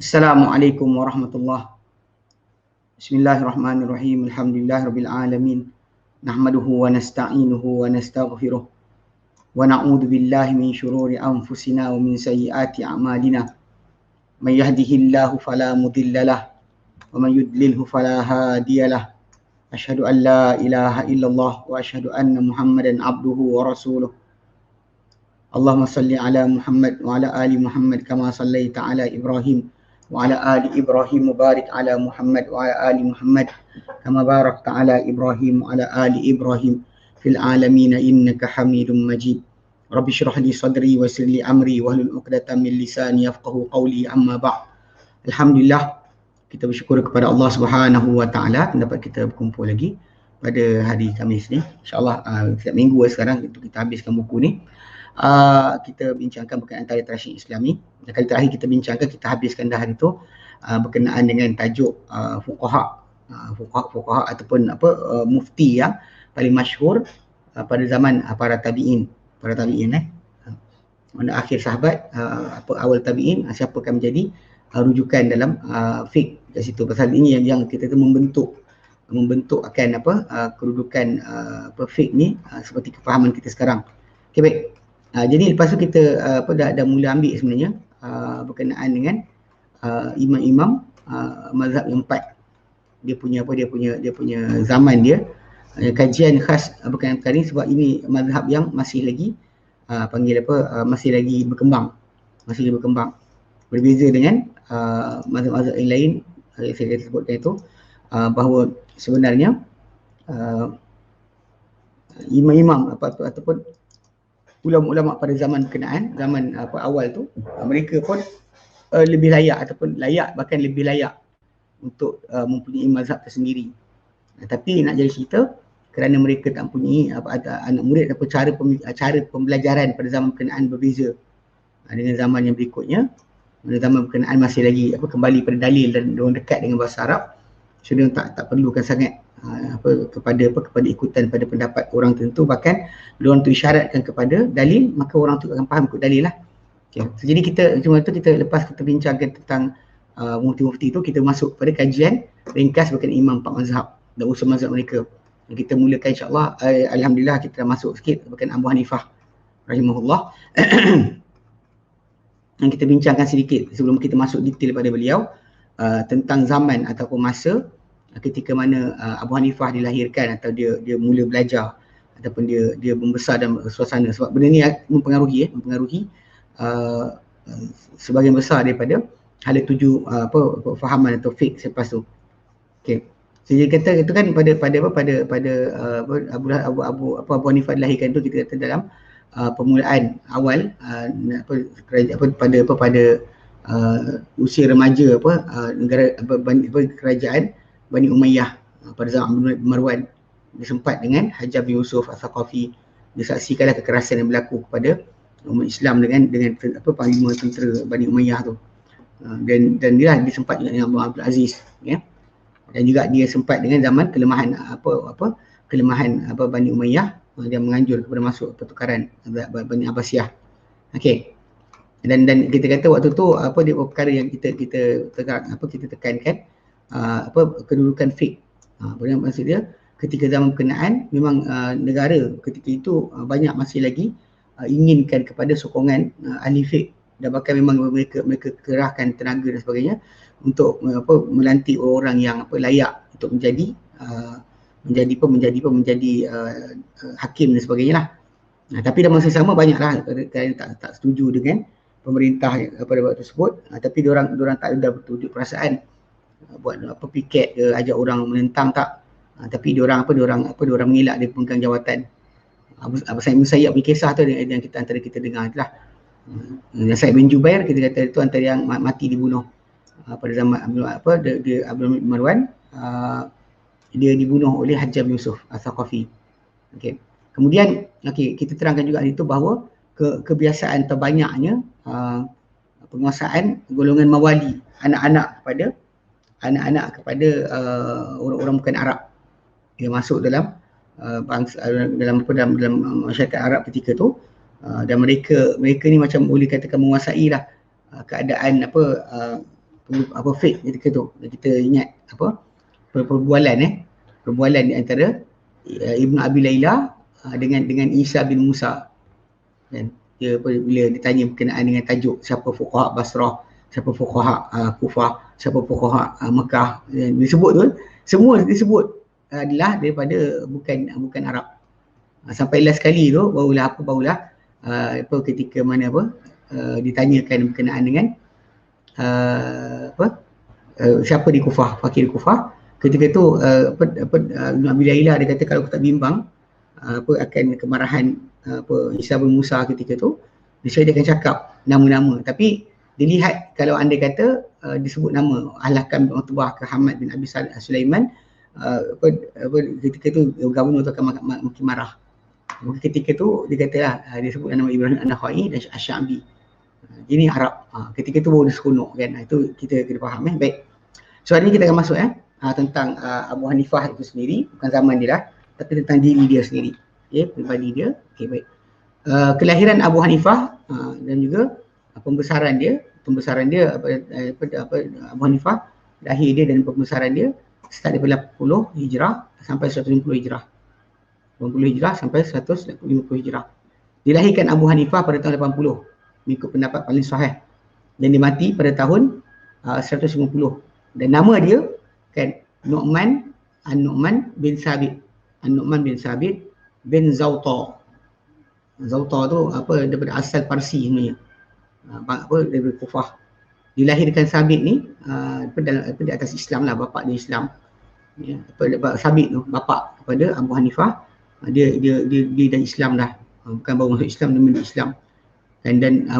Assalamualaikum warahmatullahi. Bismillahirrahmanirrahim. Alhamdulillahirabbil alamin. Nahmaduhu wa nasta'inuhu wa nastaghfiruh. Wa na'udzu billahi min syururi anfusina wa min sayyiati a'malina. May yahdihillahu fala mudhillalah wa man yudlilhu fala hadiyalah. Asyhadu an la ilaha illallah wa asyhadu anna Muhammadan abduhu wa rasuluh. Allahumma salli ala Muhammad wa ala ali Muhammad kama sallaita ala Ibrahim wa ala ali Ibrahim mubarak ala Muhammad wa ala ali Muhammad kama barakta ala Ibrahim wa ala ali Ibrahim fil alamin innaka Hamidum Majid. Rabbi shrah li sadri wa yassir li amri wahlul 'uqdatam min lisani yafqahu qawli, amma ba'd. Alhamdulillah, kita bersyukur kepada Allah Subhanahu wa taala dapat kita berkumpul lagi pada hari Khamis ni. Insya-Allah setiap minggu sekarang kita habiskan buku ni. Kita bincangkan berkenaan tarikh Rashid Islami. Dan kali terakhir kita bincangkan, kita habiskan dah hari tu berkenaan dengan tajuk fuqaha ataupun mufti yang paling masyhur pada zaman para tabi'in. Mana akhir sahabat, awal tabi'in, siapa akan menjadi rujukan dalam fiqh kat situ. Pasal ini yang kita tu membentuk akan kedudukan fiqh ni seperti kefahaman kita sekarang. Okey, baik. Jadi lepas tu kita dah mula ambil sebenarnya berkenaan dengan imam-imam mazhab yang empat. Dia punya zaman dia, kajian khas berkenaan perkara ni, sebab ini mazhab yang masih lagi masih lagi berkembang. Berbeza dengan mazhab-mazhab yang lain yang saya sebutkan itu, bahawa sebenarnya imam-imam ataupun ulama-ulama pada zaman berkenaan, zaman awal tu, mereka pun lebih layak ataupun bahkan lebih layak untuk mempunyai mazhab tersendiri. Tapi nak jadi cerita, kerana mereka tak mempunyai anak murid ataupun cara pembelajaran pada zaman berkenaan berbeza dengan zaman yang berikutnya. Pada zaman berkenaan masih lagi kembali pada dalil dan diorang dekat dengan bahasa Arab, so dia tak perlukan sangat kepada ikutan pada pendapat orang tertentu. Bahkan diorang tu isyaratkan kepada dalil, maka orang tu akan faham ikut dalil lah. Okay. So, jadi lepas kita bincangkan tentang mufti-mufti tu, kita masuk pada kajian ringkas berkenaan imam empat mazhab dan usul mazhab mereka. Dan kita mulakan insya-Allah, alhamdulillah kita dah masuk sikit berkenaan Abu Hanifah rahimahullah. Yang kita bincangkan sedikit sebelum kita masuk detail pada beliau tentang zaman ataupun masa ketika mana Abu Hanifah dilahirkan atau dia mula belajar ataupun dia membesar dalam suasana. Sebab benda ni mempengaruhi sebahagian besar daripada hala tuju fahaman atau fiqh selepas tu. Okey. So, dia kata itu kan pada Abu Hanifah dilahirkan tu, kita kata dalam permulaan awal pada usia remaja negara kerajaan Bani Umayyah pada zaman Marwan. Dia sempat dengan Hajjaj bin Yusuf Al-Thaqafi. Dia saksikanlah kekerasan yang berlaku kepada umat Islam dengan panglima tentera Bani Umayyah tu. Dan dia sempat dengan Abdul Aziz, ya. Dan juga dia sempat dengan zaman kelemahan Bani Umayyah, dia menganjur kepada masuk pertukaran Bani Abbasiyah. Okey. Dan kita kata waktu tu dia perkara yang kita tekankan kedudukan fiqh. Maksud dia ketika zaman berkenaan memang negara ketika itu banyak masih lagi inginkan kepada sokongan ahli fiqh, dan bahkan memang mereka kerahkan tenaga dan sebagainya untuk melantik orang yang layak untuk menjadi hakim dan sebagainya lah. Tapi dalam masa sama banyaklah yang tak setuju dengan pemerintah pada waktu tersebut, tapi diorang tak ada bertunjuk perasaan buat piket ke, ajak orang menentang, tak. Tapi diorang mengelak dia pemegang jawatan. Abu Sa'id bin Musayyab punya kisah tu yang antara kita dengar itulah. Sa'id bin Jubair, kita kata itu antara yang mati dibunuh pada zaman Abdul Marwan. Dia dibunuh oleh Hajjaj bin Yusuf Al-Thaqafi. Okey. Kemudian kita terangkan juga itu bahawa kebiasaan terbanyaknya penguasaan golongan mawali, anak-anak kepada orang-orang bukan Arab. Dia masuk dalam dalam masyarakat Arab ketika tu, dan mereka ni macam boleh katakan menguasai lah keadaan apa fake ketika tu. Kita ingat apa perbualan di antara Ibnu Abi Layla dengan Isa bin Musa. Dan dia bila ditanya berkenaan dengan tajuk siapa fuqaha Basrah, siapa fuqaha Kufah, siapa fuqaha Mekah, dan disebut tu semua disebut adalah daripada bukan Arab. Sampai last kali tu barulah ketika mana ditanyakan berkenaan dengan siapa di Kufah, fakir Kufah. Ketika tu Ibn Abi Layla dia kata kalau aku tak bimbang akan kemarahan Isa bin Musa ketika tu, dia akan cakap nama-nama. Tapi dilihat kalau anda kata disebut nama Al-Hakam bin Utbah ke Hamad bin Abi Sulaiman, ketika tu gubernur tu akan makin marah. Ketika tu dia katalah dia sebut nama Ibrahim An-Nakhai dan Asy-Sya'bi. Ini Arab. Ketika tu baru dia seronok kan. Itu kita kena faham. Baik. So hari ni kita akan masuk tentang Abu Hanifah itu sendiri, bukan zaman dia lah, tapi tentang diri dia sendiri. Okay, pribadi dia. Okay, baik. Kelahiran Abu Hanifah dan juga pembesaran dia Abu Hanifah, lahir dia dan pembesaran dia start daripada 80 Hijrah sampai 150 Hijrah. 80 Hijrah sampai 150 Hijrah. Dilahirkan Abu Hanifah pada tahun 80 mengikut pendapat paling sahih, dan dia mati pada tahun 150. Dan nama dia kan Nu'man An-Nu'man bin Sabit. An-Nu'man bin Sabit bin Zawta. Zawta tu daripada asal Parsi sebenarnya. Daripada Kufah. Dilahirkan Sabit ni di atas Islam lah, bapa dia Islam. Ya, Sabit tu bapa kepada Abu Hanifah. Dia dah Islam dah. Bukan baru masuk Islam, dia masuk Islam. Dan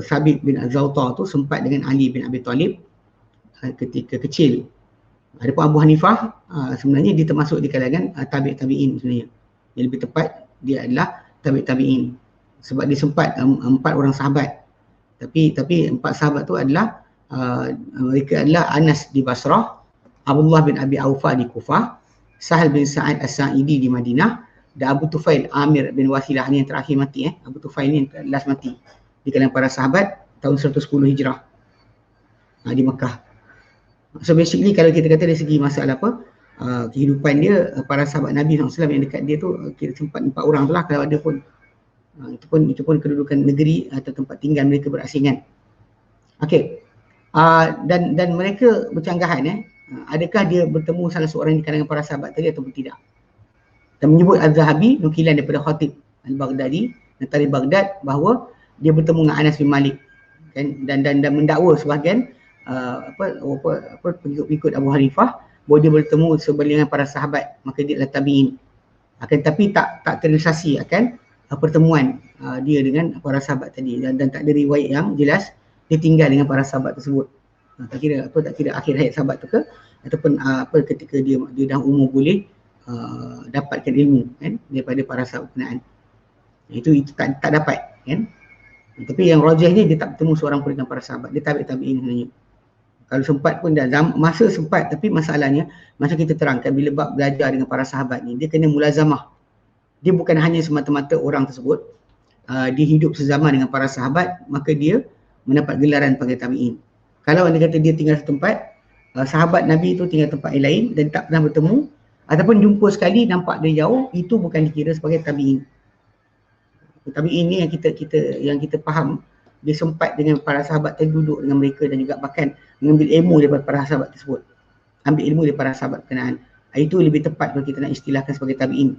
Sabit bin Zawta tu sempat dengan Ali bin Abi Talib ketika kecil. Adapun Abu Hanifah sebenarnya dia termasuk di kalangan tabi'in sebenarnya. Yang lebih tepat dia adalah tabi'in. Sebab dia sempat 4 orang sahabat. Tapi 4 sahabat tu adalah mereka adalah Anas di Basrah, Abdullah bin Abi Aufa di Kufah, Sahal bin Sa'ad As-Sa'idi di Madinah, dan Abu Tufail Amir bin Wasilah ni yang terakhir mati. Abu Tufail ni yang last mati di kalangan para sahabat tahun 110 Hijrah di Mekah. So basically kalau kita kata dari segi masalah kehidupan dia, para sahabat Nabi SAW yang dekat dia tu kira sempat 4 orang tu lah kalau ada pun. Itu pun kedudukan negeri atau tempat tinggal mereka berasingan. Okey. Dan mereka bercanggahan adakah dia bertemu salah seorang di kalangan para sahabat tadi ataupun tidak. Dan menyebut Az-Zahabi nukilan daripada Khatib Al-Baghdadi dan Tarikh Baghdad bahawa dia bertemu dengan Anas bin Malik kan, dan mendakwa sebahagian pengikut Abu Hanifah bahawa dia bertemu sebelah para sahabat, maka dia adalah tabi'in. Akan tapi tak terrealisasi akan pertemuan dia dengan para sahabat tadi, dan tak ada riwayat yang jelas dia tinggal dengan para sahabat tersebut. Tak kira akhir hayat sahabat tu ke ataupun ketika dia dah umur boleh dapatkan ilmu kan daripada para sahabat berkenaan. Itu tak dapat kan. Tapi yang rajih ni dia tak bertemu seorang pun dengan para sahabat. Dia tabi'in sebenarnya. Kalau sempat pun dah masa sempat, tapi masalahnya macam kita terangkan bila bab belajar dengan para sahabat ni dia kena mulazamah. Dia bukan hanya semata-mata orang tersebut dia hidup sezaman dengan para sahabat maka dia mendapat gelaran sebagai tabi'in. Kalau anda kata dia tinggal satu tempat, sahabat Nabi tu tinggal tempat yang lain dan tak pernah bertemu ataupun jumpa sekali nampak dia jauh, itu bukan dikira sebagai tabi'in. Tabi'in ni yang kita faham, dia sempat dengan para sahabat tadi, duduk dengan mereka dan juga bahkan mengambil ilmu daripada para sahabat tersebut. Ambil ilmu daripada para sahabat berkenaan. Itu lebih tepat kalau kita nak istilahkan sebagai tabi'in.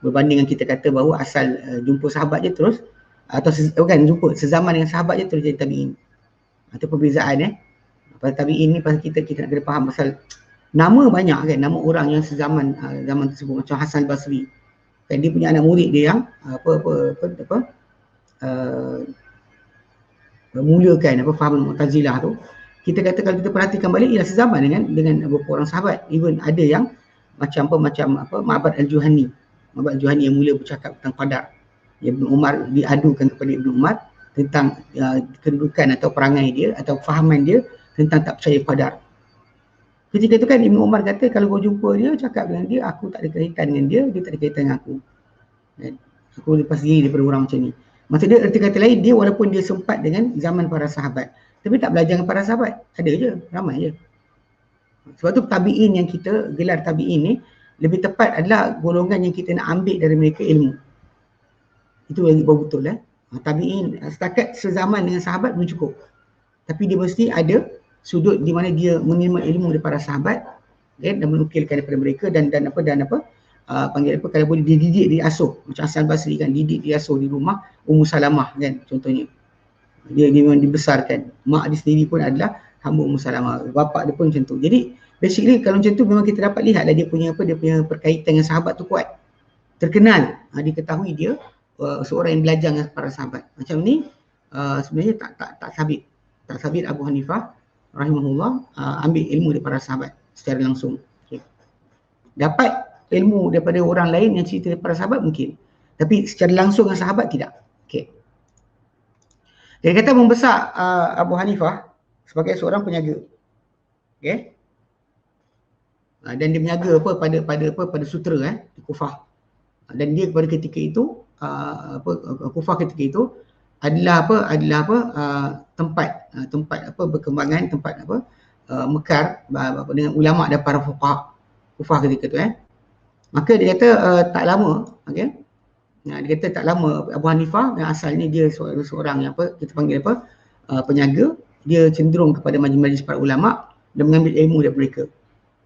Berbanding dengan kita kata bahawa asal jumpa sahabat je terus, atau bukan jumpa sezaman dengan sahabat je terus jadi tabi'in. Itu perbezaan Pasal tabi'in ni pasal kita nak kena faham pasal nama banyak kan, nama orang yang sezaman zaman tersebut, macam Hasan Basri. Kan dia punya anak murid dia yang memulakan fahaman Mu'tazilah tu. Kita kata kalau kita perhatikan balik ialah sezaman dengan beberapa orang sahabat. Even ada yang macam Ma'bad Al-Juhani. Ma'bad Al-Juhani yang mula bercakap tentang qadar. Ibn Umar diadukan kepada Ibn Umar tentang kedudukan atau perangai dia atau fahaman dia tentang tak percaya qadar. Ketika itu kan Ibn Umar kata kalau kau jumpa dia, cakap dengan dia, aku tak ada kaitan dengan dia, dia tak ada kaitan dengan aku. Aku lepas diri daripada orang macam ni. Maksud dia erti kata lain, dia walaupun dia sempat dengan zaman para sahabat, tapi tak belajar dengan para sahabat. Ada je, ramai je. Sebab tu tabi'in yang kita gelar tabi'in ni, lebih tepat adalah golongan yang kita nak ambil dari mereka ilmu. Itu lagi baru betul tabi'in setakat sezaman dengan sahabat belum cukup. Tapi dia mesti ada sudut di mana dia menerima ilmu daripada sahabat dan menukilkan daripada mereka dan panggil apa, kalau boleh dididik, diasuh. Macam Hasan Basri kan, didik, diasuh di rumah Ummu Salamah kan contohnya. Dia memang dibesarkan. Mak dia sendiri pun adalah hamba Ummu Salamah. Bapak dia pun macam tu. Jadi basically kalau macam tu memang kita dapat lihatlah dia punya perkaitan dengan sahabat tu kuat. Terkenal, diketahui dia seorang yang belajar dengan para sahabat. Macam ni sebenarnya tak sabit. Tak sabit Abu Hanifah rahimahullah ambil ilmu daripada sahabat secara langsung. Okay. Dapat ilmu daripada orang lain yang cerita daripada sahabat mungkin. Tapi secara langsung dengan sahabat tidak. Okay. Dia kata membesar Abu Hanifah sebagai seorang penyaga. Okay. Dan dia menjaga pada sutera di Kufah. Dan dia pada ketika itu Kufah ketika itu adalah tempat berkembangan, tempat mekar dengan ulama dan para fuqaha Kufah ketika itu Maka dia kata tak lama, okey. Dia kata tak lama Abu Hanifah yang asalnya dia seorang yang kita panggil penyaga, dia cenderung kepada majlis-majlis para ulama dan mengambil ilmu dari mereka.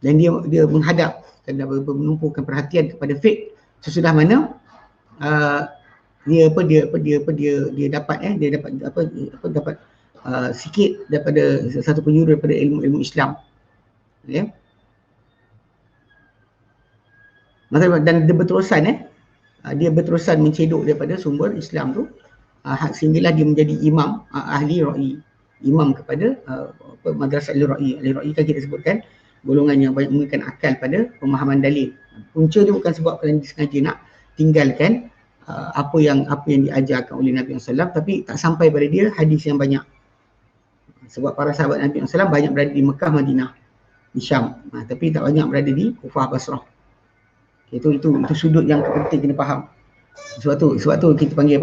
Dan dia menghadap dan menumpukan perhatian kepada fiqh sesudah mana dia dapat sikit daripada satu penjuru daripada ilmu Islam. Okey. Dan dia berterusan mencedok daripada sumber Islam tu sehinggalah dia menjadi imam ahli ra'i, imam kepada madrasah ahli ra'i. Ahli ra'i kan kita sebutkan golongan yang banyak menggunakan akal pada pemahaman dalil. Punca dia bukan sebab kerana disengaja nak tinggalkan apa yang diajarkan oleh Nabi SAW, tapi tak sampai pada dia hadis yang banyak. Sebab para sahabat Nabi SAW banyak berada di Mekah, Madinah, di Syam, tapi tak banyak berada di Kufah, Basrah. Itu sudut yang penting kena faham. Sebab tu kita panggil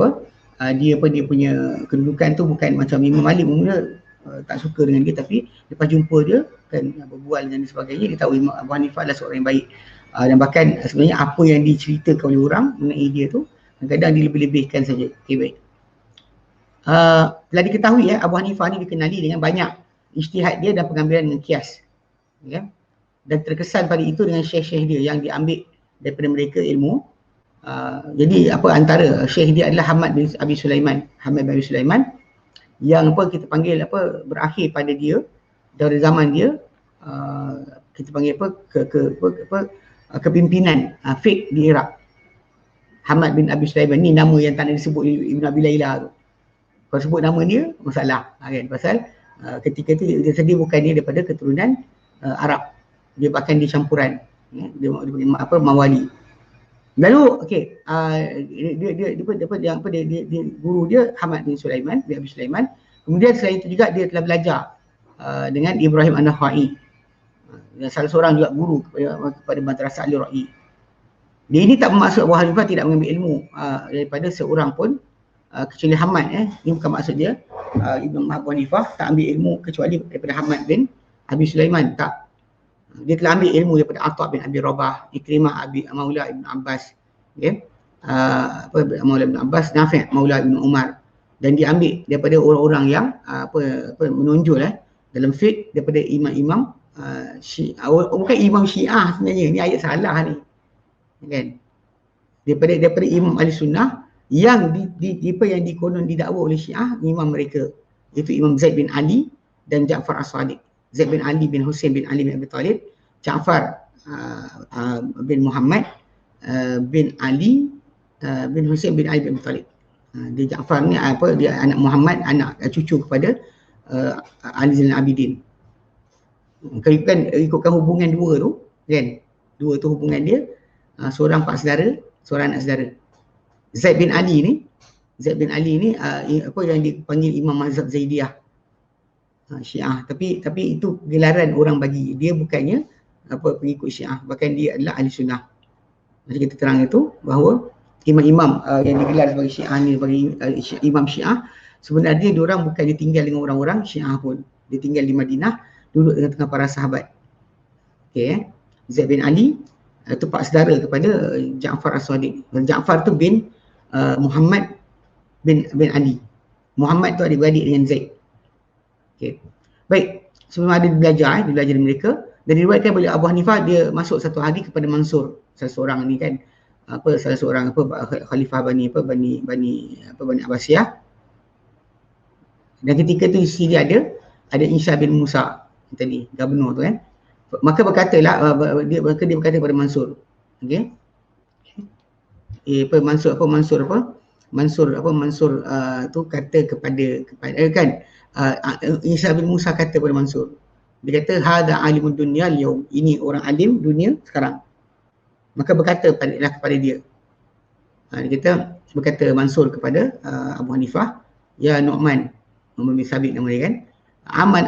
dia punya kedudukan tu bukan macam Imam Malik mula tak suka dengan dia, tapi lepas jumpa dia kan berbual dan sebagainya, dia tahu Imam Abu Hanifah adalah seorang yang baik. Dan bahkan sebenarnya apa yang diceritakan oleh orang mengenai dia tu kadang-kadang dilebih-lebihkan saja. Okey, baik. Telah diketahui Abu Hanifah ni dikenali dengan banyak ijtihad dia dan pengambilan dengan kias. Okay? Dan terkesan pada itu dengan syekh-syekh dia yang diambil daripada mereka ilmu. Jadi antara syekh dia adalah Hamad bin Abi Sulaiman. Hamad bin Abi Sulaiman yang kita panggil berakhir pada dia dari zaman dia kita panggil kepimpinan fiqh di Iraq. Hamad bin Abi Sulaiman ni nama yang tak nak disebut Ibn Abi Layla tu. Kalau sebut nama dia masalah kan, pasal ketika tu dia bukan dia daripada keturunan Arab. Dia bahkan dia campuran. Dia Mawali. Lalu okey, dia guru dia Hamad bin Sulaiman, bin Abi Sulaiman. Kemudian selain itu juga dia telah belajar dengan Ibrahim An-Nakhai. Salah seorang juga guru kepada madrasah Al-Ra'i. Dia ini tak bermaksud Abu Hanifah tidak mengambil ilmu daripada seorang pun kecuali Hamad. Ini bukan maksud dia Ibn Abu Hanifah tak ambil ilmu kecuali daripada Hamad bin Abi Sulaiman. Tak. Dia telah ambil ilmu daripada Atha bin Abi Rabah, Ikrimah Maula Ibn Abbas, Maula Ibn Abbas, Nafi' Maula Ibn Umar, dan dia ambil daripada orang-orang yang menonjol dalam fiqh daripada imam-imam Syiah. Bukan imam Syiah sebenarnya, ni ayat salah ni. Kan? Daripada imam Ahli Sunnah yang yang dikonon didakwa oleh Syiah, imam mereka iaitu Imam Zaid bin Ali dan Ja'far As-Sadiq. Zaid bin Ali bin Husain bin Ali bin Abi Talib, Ja'far bin Muhammad bin Ali bin Husain bin Ali bin Abi Talib. Dia Ja'far ni dia anak Muhammad, anak cucu kepada Ali Zainal Abidin. Ikutkan hubungan dua tu kan, dua tu hubungan dia, seorang pak saudara, seorang anak saudara. Zaid bin Ali ni yang dipanggil Imam Mazhab Zaidiyah Syiah, tapi itu gelaran orang bagi dia, bukannya pengikut Syiah, bahkan dia adalah ahli sunnah. Jadi kita terang itu bahawa imam-imam yang digelar sebagai Syiah ni, sebagai imam Syiah, sebenarnya diorang bukan ditinggal dengan orang-orang Syiah pun. Dia tinggal di Madinah, duduk dengan tengah para sahabat. Okay, Zaid bin Ali itu pak saudara kepada Ja'far As-Sadiq. Ja'far tu bin Muhammad bin Ali. Muhammad tu adik-beradik dengan Zaid. Okay. Baik, sebelum ada dia belajar dari mereka, dan diriwayatkan oleh Abu Hanifah, dia masuk satu hari kepada Mansur, salah seorang ni kan, salah seorang khalifah Bani Abbasiyah. Dan ketika tu isteri dia ada Isa bin Musa tadi, gubernur tu kan. Maka berkatalah dia berkata kepada Mansur, okey. Mansur tu kata kepada kan, Isa bin Musa kata kepada Mansur, dia kata hada alimud dunya al-yawm, ini orang alim dunia sekarang. Maka kepada dia, dia berkata Mansur kepada Abu Hanifah, ya Nu'man bin Sabit nama dia kan, aman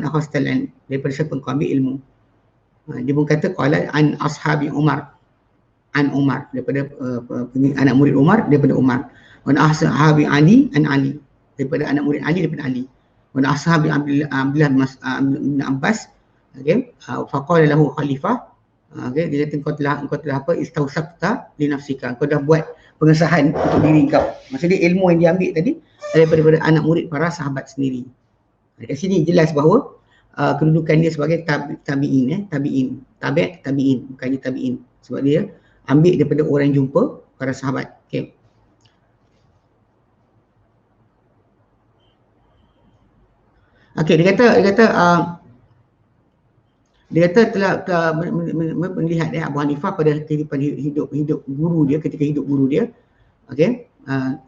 akhastal an, daripada siapa kau ambil ilmu. Dia pun kata qala an ashabi Umar, an Umar, daripada anak murid Umar, daripada Umar. Wa ashabi Ali, an Ali, daripada anak murid Ali, daripada Ali. Wa ashabi Abdullah bin Abbas. Okey, faqala lahu khalifah, okey, dia kata engkau telah apa, istausabta li nafsika, engkau dah buat pengesahan untuk diri kau. Maksudnya ilmu yang dia ambil tadi daripada anak murid para sahabat sendiri. Kat sini jelas bahawa kedudukan dia sebagai tabi'in, bukannya tabi'in, sebab dia ambil daripada orang yang jumpa para sahabat. Okey. Okey, dia kata telah melihat Abu Hanifah pada kehidupan hidup guru dia, ketika hidup guru dia. Okey.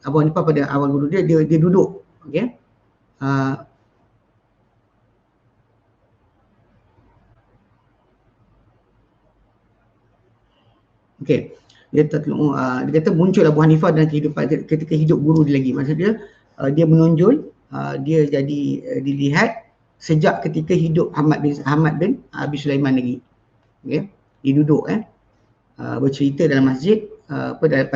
Abu Hanifah pada awal guru dia duduk, okey. Okey. Dia kata muncul Abu Hanifah dalam kehidupan ketika hidup guru dia lagi. Maksudnya dia menonjol, dia jadi dilihat sejak ketika hidup Ahmad bin Abi Sulaiman lagi. Okey. Dia duduk bercerita dalam masjid pada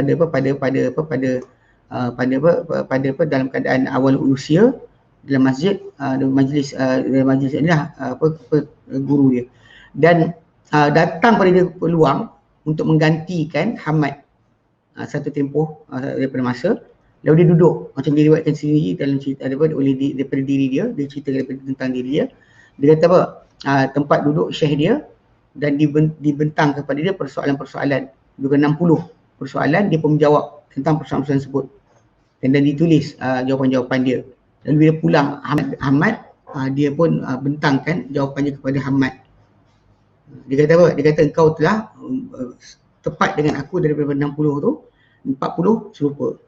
dalam keadaan awal usia dalam masjid, dalam majlis inilah guru dia. Dan datang pada dia peluang untuk menggantikan Hamad satu tempoh daripada masa. Lalu dia duduk, macam dia riwayatkan sendiri dalam cerita daripada diri dia cerita tentang diri dia. Dia kata apa? Tempat duduk syekh dia, dan dibentang kepada dia persoalan-persoalan, juga 60 persoalan, dia pun menjawab tentang persoalan-persoalan tersebut. Dan ditulis jawapan-jawapan dia. Lalu bila pulang Hamad, dia pun bentangkan jawapannya kepada Hamad. Dia kata apa? Dia kata engkau telah tepat dengan aku daripada 60 tu, 40 serupa.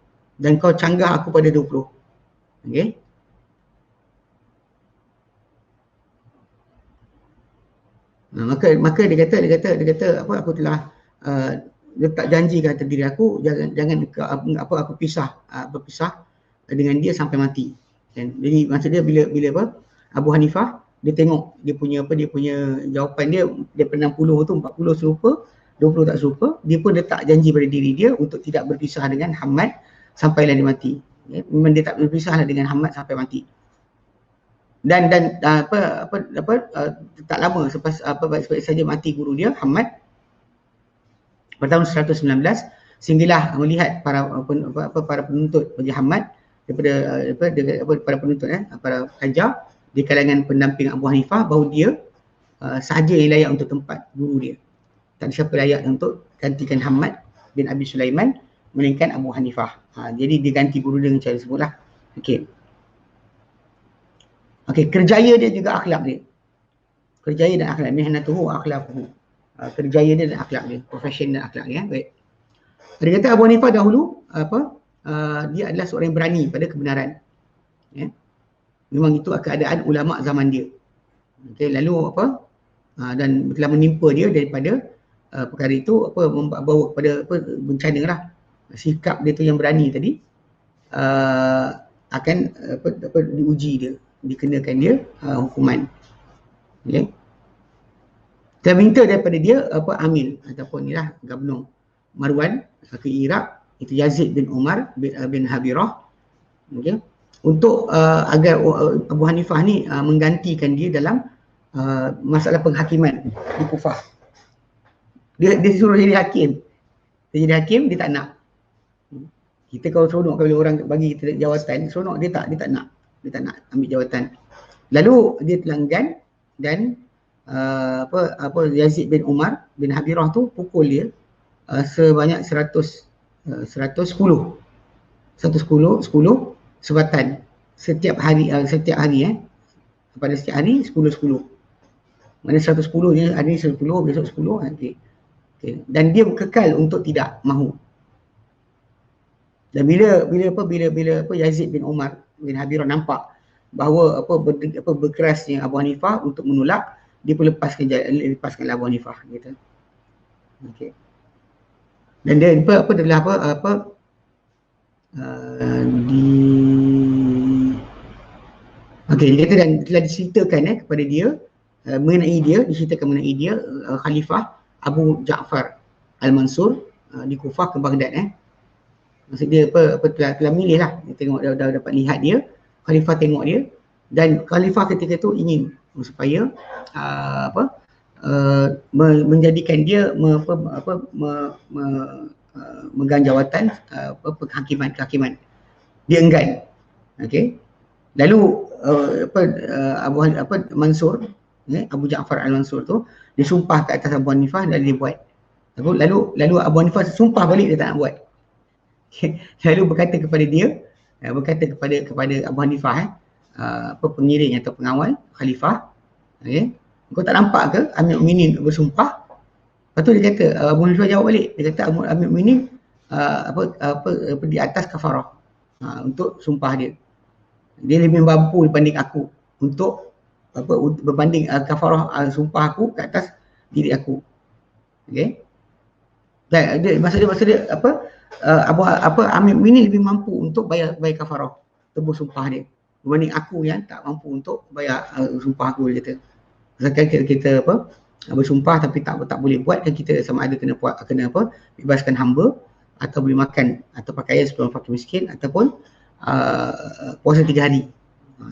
Dan kau canggah aku pada 20. Okey. Maka dia kata apa, aku telah letak janji kata diri aku, jangan aku berpisah dengan dia sampai mati. Dan jadi maksud dia bila apa, Abu Hanifah dia tengok dia punya jawapan dia daripada 60 tu 40 serupa, 20 tak serupa, dia pun letak janji pada diri dia untuk tidak berpisah dengan Hamad sampailah dia mati. Ya, memang dia tak berpisahlah dengan Hamad sampai mati. Dan tak lama selepas saja mati guru dia Hamad pada tahun 119, sehinggalah melihat para penuntut bagi Hamad daripada para penuntut para ajar di kalangan pendamping Abu Hanifah bahawa dia sahaja yang layak untuk tempat guru dia. Tak ada siapa layak untuk gantikan Hamad bin Abi Sulaiman melainkan Abu Hanifah. Jadi dia ganti guru dia dengan cara tersebutlah. Okey. Okey, kerjaya dia juga akhlak dia. Kerjaya dan akhlak, mihnatuhu wa akhlaquhu. Kerjaya dia dan akhlak dia, profession dan akhlak dia. Baik. Dia kata Abu Hanifah dahulu dia adalah seorang yang berani pada kebenaran. Ya. Memang itu keadaan ulama zaman dia. Okey, lalu dan telah menimpa dia daripada perkara itu membawa kepada bencana sikap dia tu yang berani tadi akan diuji dia, dikenakan dia hukuman. Okey. Kita minta daripada dia amil ataupun inilah gubernur Marwan ke Iraq, itu Yazid bin Umar bin Habirah, okay, untuk agar Abu Hanifah ni menggantikan dia dalam masalah penghakiman di Kufah. Dia suruh jadi hakim. Dia jadi hakim, dia tak nak. Kita kalau seronok kalau orang bagi kita jawatan, seronok, dia tak nak. Dia tak nak ambil jawatan. Lalu dia telangan dan Yazid bin Umar bin Habirah tu pukul dia sebanyak 110 sebatan setiap hari pada setiap hari 10. Mana 110 je, hari 10, besok 10, okay. Dan dia kekal untuk tidak mahu. Dan bila Yazid bin Umar bin Habirah nampak bahawa berkerasnya Abu Hanifah untuk menolak, dia pun lepaskan Abu Hanifah gitu. Okey. Dan dia dia kata dan telah diceritakan kepada dia diceritakan mengenai dia Khalifah Abu Ja'far Al-Mansur di Kufah ke Baghdad. Maksud dia telah milih lah. Dia tengok dah dapat lihat dia, Khalifah tengok dia, dan Khalifah ketika tu ingin supaya menjadikan dia megang jawatan kehakiman. Dia enggan. Okey. Lalu Mansur, Abu Ja'far Al-Mansur tu disumpah ke atas Abu Hanifah dan dia buat. Lalu Abu Hanifah sumpah balik, dia tak nak buat. Lalu berkata kepada Abu Hanifah, pengiring atau pengawal khalifah, okey, kau tak nampak ke Amir Mu'minin bersumpah? Lepas tu dia kata, Abu Hanifah jawab balik, dia kata Amir Mu'minin di atas kafarah untuk sumpah dia. Dia lebih mampu dibanding aku untuk berbanding kafarah sumpah aku ke atas diri aku. Okey. Dan maksud dia Amir Mu'minin lebih mampu untuk bayar kafarah, tebus sumpah dia, berbanding aku yang tak mampu untuk bayar sumpah aku, dia kata. Misalkan kita bersumpah tapi tak boleh buat, dan kita sama ada kena bebaskan hamba, atau boleh makan atau pakaian sebelum fakir miskin, ataupun puasa 3 hari.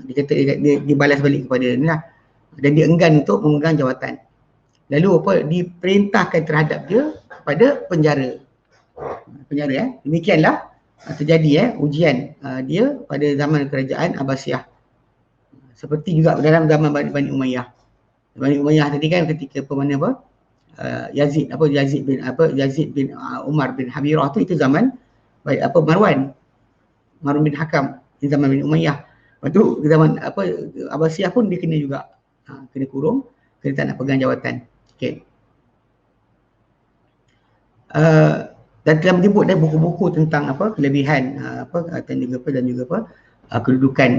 Dia kata dia balas balik kepada ni lah, dan dia enggan untuk memegang jawatan. Lalu diperintahkan terhadap dia kepada penjara. Demikianlah terjadi ujian dia pada zaman kerajaan Abbasiyah. Seperti juga dalam zaman Bani Umayyah. Bani Umayyah tadi kan ketika Yazid bin Umar bin Habirah tu, itu zaman Marwan bin Hakam di zaman Bani Umayyah. Lepas tu zaman Abbasiyah pun dia kena juga kena kurung, kena tak nak pegang jawatan. Okey. Dan telah menyebut buku-buku tentang kelebihan dan juga kedudukan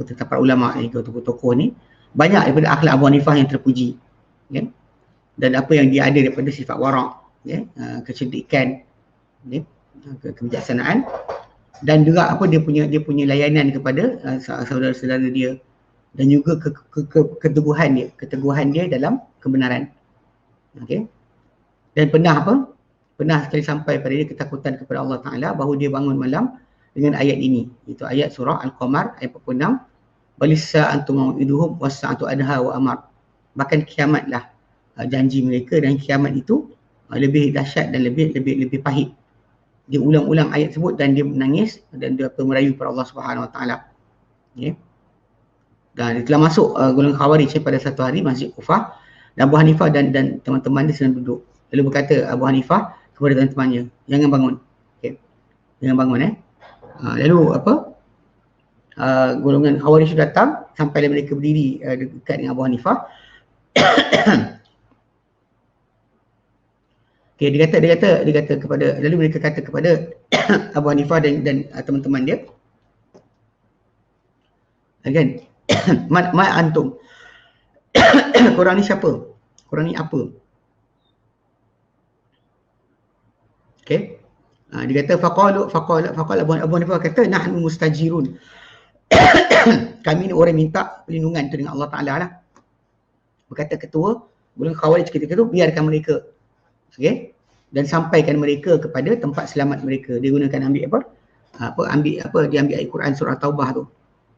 tentang para ulama ni, tokoh-tokoh ni, banyak daripada akhlak Abu Hanifah yang terpuji, okay? Dan apa yang dia ada daripada sifat warak, okay? Kecerdikan, okay? Kebijaksanaan, dan juga dia punya layanan kepada saudara-saudara dia, dan juga keteguhan dia dalam kebenaran. Okey. Dan pernah sekali sampai pada dia ketakutan kepada Allah Ta'ala bahawa dia bangun malam dengan ayat ini, itu ayat surah Al-Qamar ayat 46, balissa antum mau'iduhum was-sa'atu adha wa amar. Bahkan kiamatlah janji mereka, dan kiamat itu lebih dahsyat dan lebih pahit. Dia ulang-ulang ayat tersebut dan dia menangis dan dia merayu kepada Allah Subhanahu Wa Taala. Okay. Dan dia telah masuk golongan Khawarij pada satu hari Masjid Kufah, dan Abu Hanifah dan teman-teman dia sedang duduk. Lalu berkata Abu Hanifah kepada teman-temannya, jangan bangun. Okay. Jangan bangun. Lalu golongan Khawarij datang sampai mereka berdiri dekat dengan Abu Hanifah. Okay, dia kata kepada, lalu mereka kata kepada Abu Hanifah dan teman-teman dia, kan, ma antum, korang ni siapa? Korang ni apa? Okay. Dia kata faqala Abu Hanifah kata nahnu mustajirun. Kami ni orang minta perlindungan tu dengan Allah Ta'ala lah. Berkata ketua golongan Khawarij ketika tu, biarkan mereka. Okay. dan sampaikan mereka kepada tempat selamat mereka. Dia gunakan ambil dia ambil ayat Quran surah Taubah tu.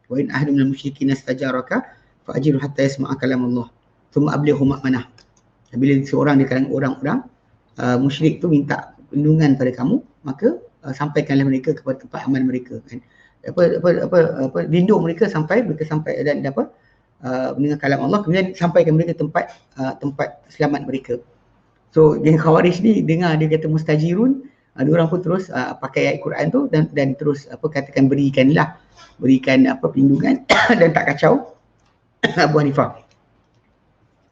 Wa in ahadun minal musyrikin istajaraka fa'ajirhu hatta yasma'a kalam Allah. Thumma ablighu ma'manah. Bila seorang di kalangan orang-orang musyrik tu minta perlindungan pada kamu, maka sampaikanlah mereka kepada tempat aman mereka, kan. Lindung mereka sampai dan mendengar kalam Allah, kemudian sampaikan mereka tempat selamat mereka. So geng Khawarij ni dengar dia kata mustajirun, diorang pun terus pakai ayat Quran tu dan terus katakan berikan perlindungan dan tak kacau Abu Hanifah.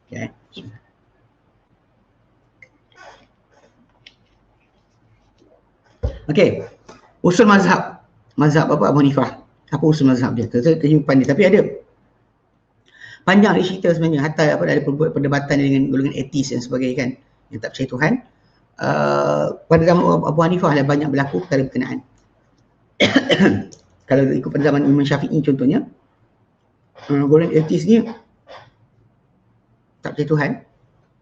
Okay. Okey. Usul mazhab Abu Hanifah. Apa usul mazhab dia? Kehidupan dia. Tapi ada panjang dia cerita sebenarnya, hatta ada perdebatan dengan golongan etis dan sebagainya, kan, yang tak percaya Tuhan. Pada zaman Abu Hanifah lah banyak berlaku perkara berkenaan. Kalau ikut pada zaman Imam Syafi'i contohnya, golongan etis ni tak percaya Tuhan.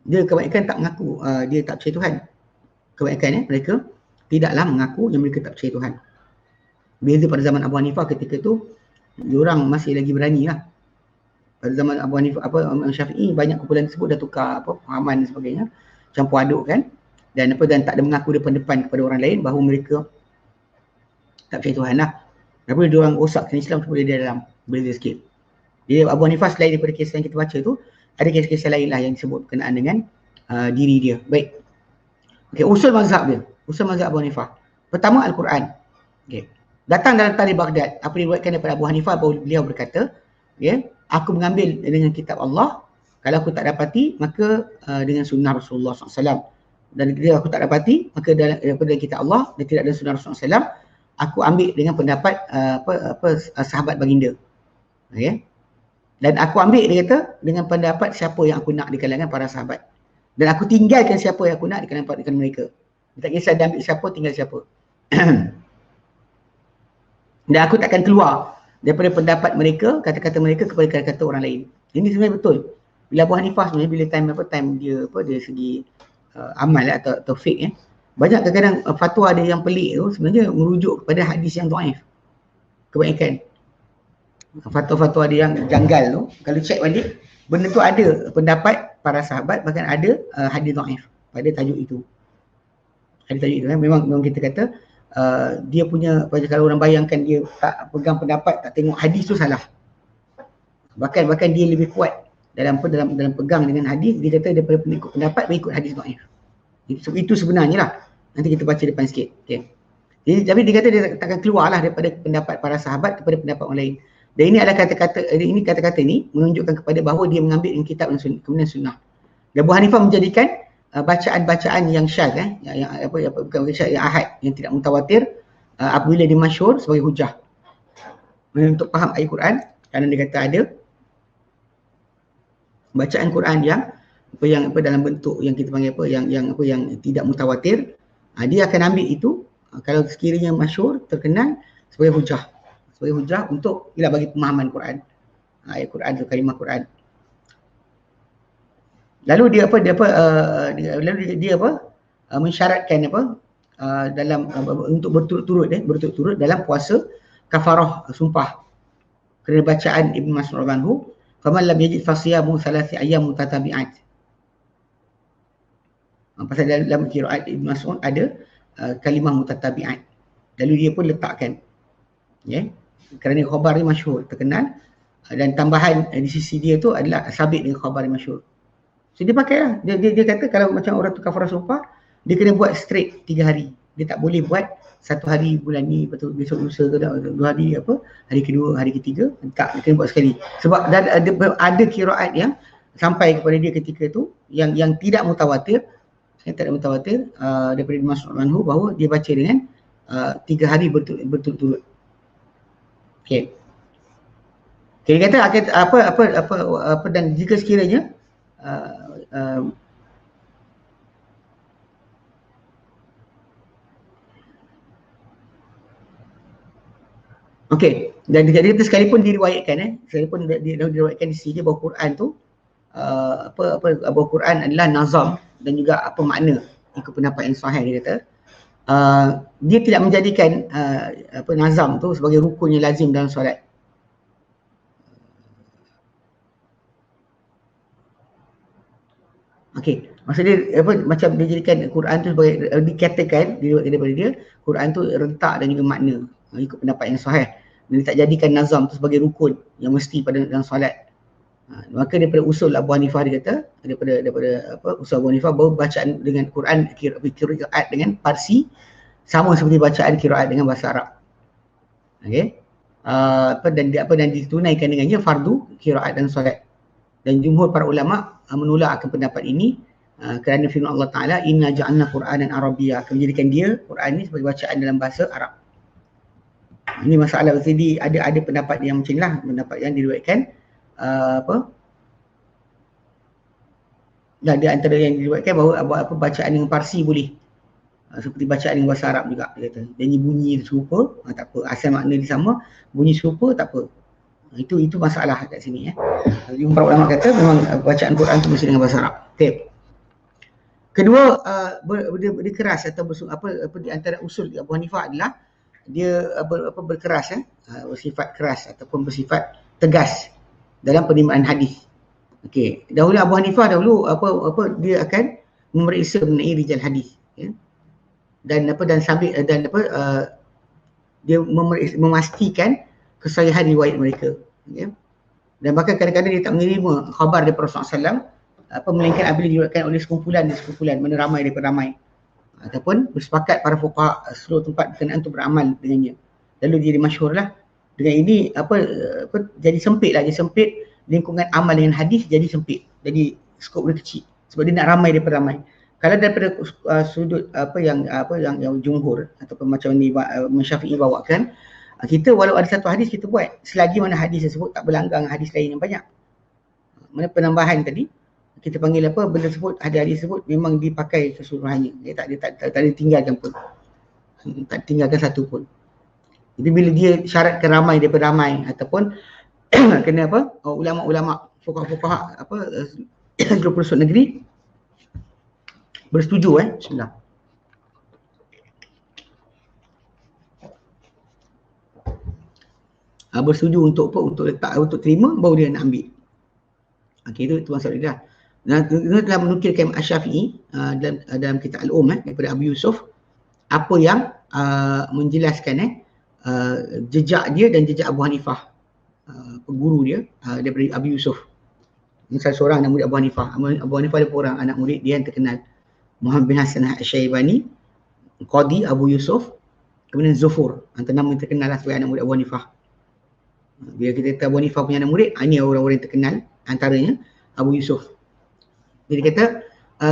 Dia kebanyakan tak mengaku dia tak percaya Tuhan. Kebanyakan mereka tidaklah mengaku yang mereka tak percaya Tuhan. Beza pada zaman Abu Hanifah ketika tu, diorang masih lagi berani lah. Pada zaman Abu Hanifah, Imam Syafi'i, banyak kumpulan tersebut dah tukar pahaman dan sebagainya, campur aduk, kan, dan tak ada mengaku depan-depan kepada orang lain bahawa mereka tak percaya Tuhan lah. Tapi diorang rosakkan Islam tu boleh dia dalam, beza sikit. Dia Abu Hanifah, selain daripada kisah yang kita baca tu, ada kisah-kisah lain lah yang disebut berkenaan dengan diri dia. Baik. Okey, usul mazhab dia. Usul mazhab Abu Hanifah. Pertama, Al-Quran. Okey. Datang dalam Tarikh Baghdad, apa diriwayatkan daripada Abu Hanifah, bahawa beliau berkata, okay, aku mengambil dengan kitab Allah, kalau aku tak dapati, maka dengan sunnah Rasulullah SAW. Dan jika aku tak dapati, maka daripada kitab Allah dan tidak ada sunnah Rasulullah SAW, aku ambil dengan pendapat sahabat baginda. Okay. Dan aku ambil, dia kata, dengan pendapat siapa yang aku nak di kalangan para sahabat. Dan aku tinggalkan siapa yang aku nak di kalangan mereka. Tak kisah dia ambil siapa, tinggal siapa. Dan aku takkan keluar daripada pendapat mereka, kata-kata mereka kepada kata-kata orang lain. Ini sebenarnya betul. Bila Abu Hanifah sebenarnya, bila time dia dari segi amal atau fiqh, banyak kadang-kadang fatwa dia yang pelik tu sebenarnya merujuk kepada hadis yang dhaif. Kebanyakan fatwa-fatwa dia yang janggal tu, kalau cek balik, benda tu ada pendapat para sahabat, bahkan ada hadis dhaif pada tajuk itu. Hadis tajuk itu, kan? Memang kita kata dia punya, kalau orang bayangkan dia tak pegang pendapat, tak tengok hadis tu, salah. Bahkan dia lebih kuat dalam pegang dengan hadis. Dia kata daripada ikut pendapat, ikut hadis dhaif. Itu sebenarnya lah. Nanti kita baca depan sikit. Okay. Jadi, tapi dia kata dia takkan keluar lah daripada pendapat para sahabat kepada pendapat orang lain. Dan ini adalah kata-kata ni menunjukkan kepada bahawa dia mengambil dengan kitab dan kemudian sunnah. Dan Abu Hanifah menjadikan bacaan-bacaan yang syadz, bukan syadz, yang ahad, yang tidak mutawatir, apabila dia masyhur sebagai hujah. Untuk faham ayat Quran, kerana dia kata ada bacaan Quran yang dalam bentuk yang kita panggil yang tidak mutawatir, dia akan ambil itu, kalau sekiranya masyhur, terkenal, sebagai hujah untuk bagi pemahaman Quran, ayat Quran atau kalimah Quran. Lalu dia mensyaratkan dalam untuk berturut-turut dalam puasa kafarah sumpah. Kerana bacaan Ibn Mas'ud anhu, faman lam yajid fasiyamu thalathi ayyam mutatabi'at. Pasal dalam qiraat Ibn Mas'ud ada kalimah mutatabi'at. Lalu dia pun letakkan, kerana khabar ni masyhur, terkenal, dan tambahan di sisi dia tu adalah sabit dengan khabar yang masyhur. So dia pakai lah. Dia kata kalau macam orang tu kafarah sumpah, dia kena buat straight 3 hari. Dia tak boleh buat 1 hari bulan ni, betul besok lusa ke 2 hari, hari kedua, hari ketiga. Tak, dia kena buat sekali. Sebab ada qiraat yang sampai kepada dia ketika tu yang tidak mutawatir, daripada Mas'ud anhu, bahawa dia baca dengan 3 hari berturut-turut. Okey. Dia kata apa dan jika sekiranya okey, dan jadi kita sekalipun diriwayatkan sekalipun diriwayatkan di sini bahawa Quran tu bahawa Quran adalah nazam dan juga apa makna. ikut pendapat yang sahih dia kata, dia tidak menjadikan nazam tu sebagai rukun yang lazim dalam solat. Okey, maksud dia macam dia jadikan Quran tu sebagai dikatakan daripada dia Quran tu rentak dan juga makna ikut pendapat yang sahih. Dia tak jadikan nazam tu sebagai rukun yang mesti pada dalam solat. Maka daripada usul Abu Hanifah dia kata, daripada usul Abu Hanifah bahawa bacaan dengan Quran qiraat dengan Parsi sama seperti bacaan qiraat dengan bahasa Arab. Okey. Dan ditunaikan dengannya fardu qiraat dan solat. Dan jumhur para ulama menolak akan pendapat ini kerana firman Allah Taala inna ja'alna Qur'anan Arabiyyah, akan menjadikan dia Quran ni sebagai bacaan dalam bahasa Arab. Ini masalah. Jadi ada pendapat yang macam inilah, pendapat yang diriwayatkan ada antara yang diriwayatkan bahawa bacaan dengan Parsi boleh, seperti bacaan dengan bahasa Arab juga dia kata. Dan bunyi serupa, tak apa, asal makna dia sama, bunyi serupa tak apa. Itu masalah kat sini ya. Para ulama kata memang bacaan Quran tu mesti dengan bahasa Arab. Okay. Kedua, berkeras atau di antara usul Abu Hanifah adalah dia berkeras bersifat keras ataupun bersifat tegas dalam penerimaan hadis. Okey, dahulu Abu Hanifah dia akan memeriksa mengenai rijal hadis ya. Dan sambil dia memastikan kesahihan riwayat mereka ya. Dan bahkan kadang-kadang dia tak menerima khabar daripada Rasulullah SAW melainkan apabila diriwayatkan oleh sekumpulan mana ramai daripada ramai, ataupun bersepakat para fuqaha seluruh tempat berkenaan untuk beramal dengannya. Lalu jadi masyhurlah. Dengan ini jadi sempit lingkungan amal dengan hadis, jadi sempit, jadi skop dia kecil sebab dia nak ramai daripada ramai. Kalau daripada sudut yang jumhur ataupun macam ni Syafi'i bawakan, kita walau ada satu hadis kita buat selagi mana hadis tersebut tak berlanggang hadis lain yang banyak. Mana penambahan tadi kita panggil benda tersebut, hadis tersebut memang dipakai keseluruhannya. Dia tak ditinggalkan pun. Tak tinggalkan satu pun. Jadi bila dia syaratkan ramai daripada ramai ataupun kena ulama-ulama fuqaha 20 negeri bersetuju bismillah. Bersetuju untuk letak, untuk terima, baru dia nak ambil. Okey, itu maksud dia. Dan dia telah menukilkan Asy-Syafi'i dalam kitab daripada Abu Yusuf apa yang menjelaskan jejak dia dan jejak Abu Hanifah, guru dia daripada Abu Yusuf. Ini salah seorang anak murid Abu Hanifah. Abu Hanifah ada orang anak murid dia yang terkenal, Muhammad bin Hasan Asy-Syaibani, Qadi Abu Yusuf, kemudian Zufur, antara nama yang terkenal lah sebagai anak murid Abu Hanifah. Bila kita kata Abu Hanifah punya anak murid, ini orang-orang yang terkenal, antaranya Abu Yusuf. Jadi kata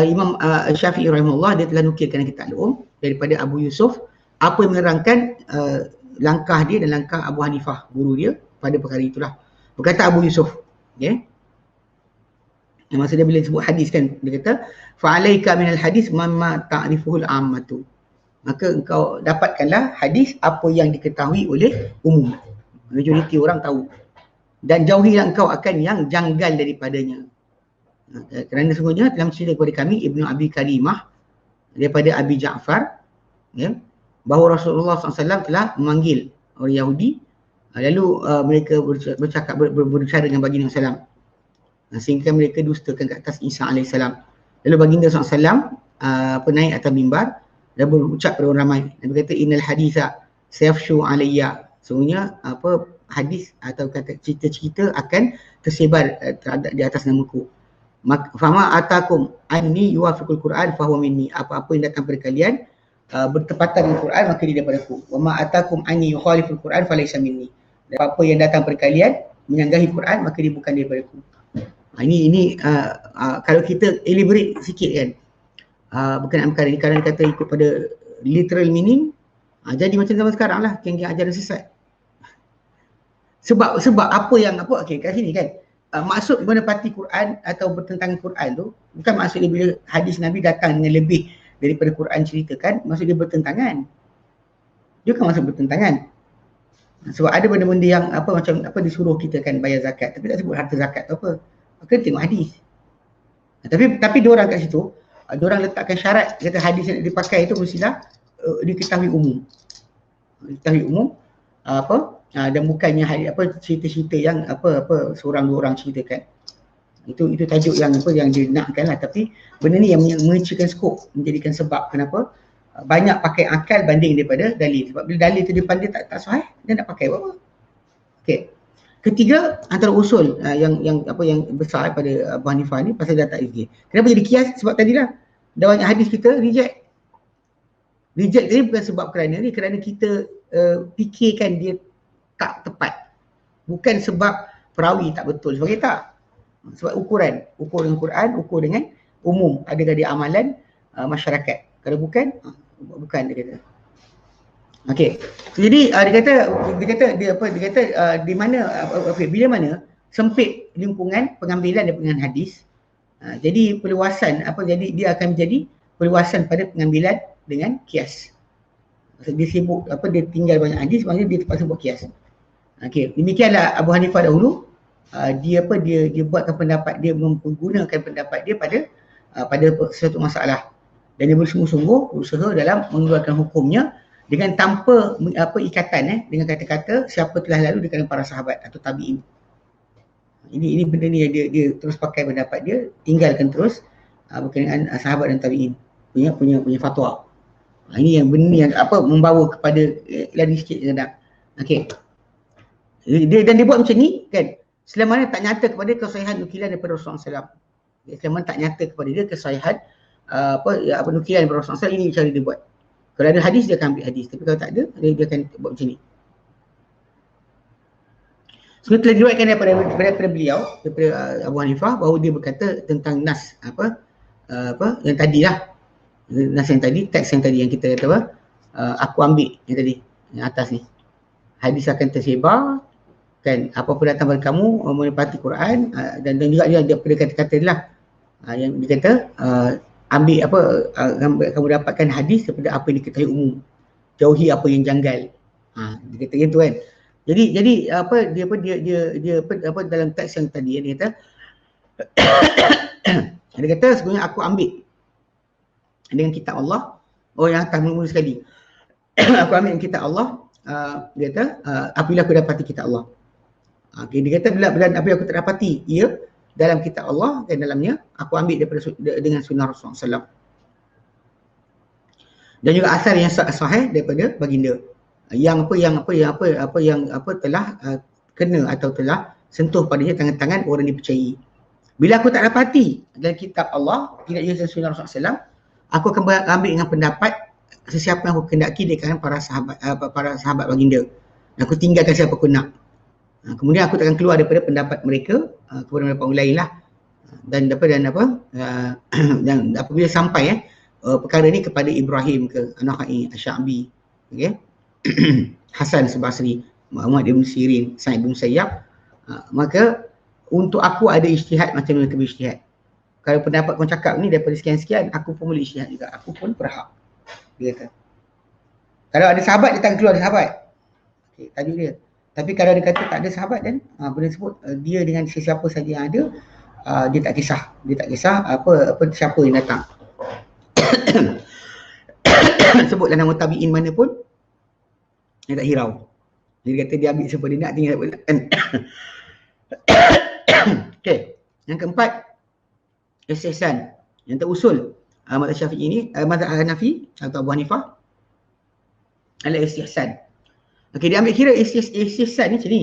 Imam Syafi'i rahimahullah, dia telah nukilkan kitab Al-Um daripada Abu Yusuf apa yang menerangkan langkah dia dan langkah Abu Hanifah, guru dia, pada perkara itulah. Berkata Abu Yusuf, okay? Maksud dia bila sebut hadis kan, dia kata fa'alaika minal hadis mamma ta'rifuhul ammatu, maka engkau dapatkanlah hadis apa yang diketahui oleh umum, majoriti orang tahu, dan jauhilah engkau akan yang janggal daripadanya. Kerana sesungguhnya dalam cerita kepada kami Ibnu Abi Karimah daripada Abi Ja'far ya, bahawa Rasulullah SAW telah memanggil orang Yahudi, lalu mereka berbicara dengan baginda SAW, sehingga mereka dustakan ke atas Isa AS. Lalu baginda SAW naik atas mimbar dan berucap kepada orang ramai dan berkata innal haditha sayafshu alayya, sesungguhnya hadis atau kata cerita-cerita akan tersebar di atas namaku. Fama atakum anni yuwafiqul Quran fahuwa minni, apa-apa yang datang kepada kalian bertepatan dengan Quran maka dia daripada aku. Wa ma atakum anni yukhaliful Quran falaysa minni, dan apa yang datang kepada kalian menyanggahi Quran maka dia bukan daripada aku. Ini kalau kita elaborate sikit kan berkenaan perkara ini, kerana kata ikut pada literal meaning, jadi macam zaman sekarang lah, geng-geng ajaran sesat. Sebab apa okey kat sini kan, maksud menepati Quran atau bertentangan Quran tu bukan maksud dia bila hadis Nabi datang dengan lebih daripada Quran ceritakan, maksud dia bertentangan. Dia bukan maksud bertentangan. Sebab ada benda-benda yang macam disuruh kita kan bayar zakat, tapi tak sebut harta zakat tu apa. Maka tengok hadis. Tapi dia orang kat situ Diorang letakkan syarat, kata hadis yang dipakai itu mestilah diketahui umum. Diketahui umum dan bukannya cerita-cerita yang seorang dua orang ceritakan. Itu tajuk yang yang dia nakkan lah. Tapi benda ni yang mengecilkan skop, menjadikan sebab kenapa banyak pakai akal banding daripada dalil. Sebab bila dalil tu dia pandai tak sahih, dia nak pakai apa? Okey. Ketiga, antara usul yang besar pada Abu Hanifah ni pasal data izin. Kenapa jadi kias? Sebab tadilah dah banyak hadis kita reject. Reject ni bukan sebab kerana kita fikirkan dia tak tepat. Bukan sebab perawi tak betul. Sebab tak. Sebab ukur dengan Quran, ukur dengan umum. Adakah dia amalan masyarakat. Kalau bukan dia kata. Okey. Jadi dia kata di mana bila mana sempit lingkungan pengambilan dan pengambilan hadis. Jadi perluasan jadi dia akan menjadi perluasan pada pengambilan dengan kias. Dia sibuk dia tinggal banyak hadis, maknanya dia terpaksa buat kias. Okey, demikianlah Abu Hanifah dahulu dia buatkan pendapat dia, menggunakan pendapat dia pada suatu masalah. Dan dia bersungguh-sungguh berusaha dalam mengeluarkan hukumnya dengan tanpa ikatan dengan kata-kata siapa telah lalu di kalangan para sahabat atau tabi'in. Ini benda ni dia terus pakai pendapat dia, tinggalkan terus berkenaan sahabat dan tabi'in punya fatwa. Ini yang benda yang membawa kepada lari sikit kadang. Okey. Dia buat macam ni kan, selama mana tak nyata kepada kesahihan nukilan daripada Rasulullah SAW. Selama mana tak nyata kepada dia kesahihan nukilan daripada Rasulullah SAW, ini cara dia buat. Kalau ada hadis dia akan ambil hadis, tapi kalau tak ada dia akan buat macam ni. Sebenarnya telah diriwayatkan daripada beliau, daripada Abu Hanifah, bahawa dia berkata tentang nas yang tadilah. Nas yang tadi, teks yang tadi yang kita kata aku ambil yang tadi, yang atas ni. Hadis akan tersebar kan, apa-apa datang pada kamu menepati Quran, dan juga dia pada kata-kata dia lah yang dia kata ambil kamu dapatkan hadis daripada apa yang diketahui umum, jauhi apa yang janggal. Dia kata gitu kan. Jadi dia dalam teks yang tadi dia kata dia kata sebenarnya aku ambil dengan kitab Allah. Yang atas mula-mula sekali aku ambil dengan kitab Allah. Dia kata apabila aku dapati kitab Allah. Dia kata bila apabila aku terdapati ia dalam kitab Allah dan dalamnya aku ambil dengan sunnah Rasulullah SAW. Dan juga asal yang sahih daripada baginda yang telah kena atau telah sentuh padanya tangan-tangan orang dipercayai. Bila aku tak dapati dalam kitab Allah, tidak juga sunnah Rasulullah SAW, aku akan ambil dengan pendapat sesiapa yang aku kendaki di kalangan para sahabat baginda. Aku tinggalkan siapa aku nak. Kemudian aku takkan keluar daripada pendapat mereka kepada pendapat orang lain lah. Dan apabila sampai perkara ni kepada Ibrahim ke An-Nakhai, Asy-Sya'bi, okey, Hasan Al-Basri, Muhammad ibn Sirin, Sa'id bin Musayyab, maka untuk aku ada ijtihad macam mereka berijtihad. Kalau pendapat kau cakap ni daripada sekian-sekian, aku pun boleh ijtihad juga. Aku pun berhak. Dia kata. Kalau ada sahabat, dia tak keluar ada sahabat. Okey, tajuk dia. Tapi kalau dia kata tak ada sahabat dan benda sebut dia dengan sesiapa saja yang ada, dia tak kisah. Dia tak kisah siapa yang datang. Sebutlah nama tabi'in mana pun, dia tak hirau. Dia kata dia ambil siapa dia nak, tinggal siapa dia nak. Okey. Yang keempat, istihsan. Yang terusul mazhab Syafi'i ini, mazhab Hanafi atau Abu Hanifah adalah istihsan. Okey, dia ambil kira istihsan ni macam ni.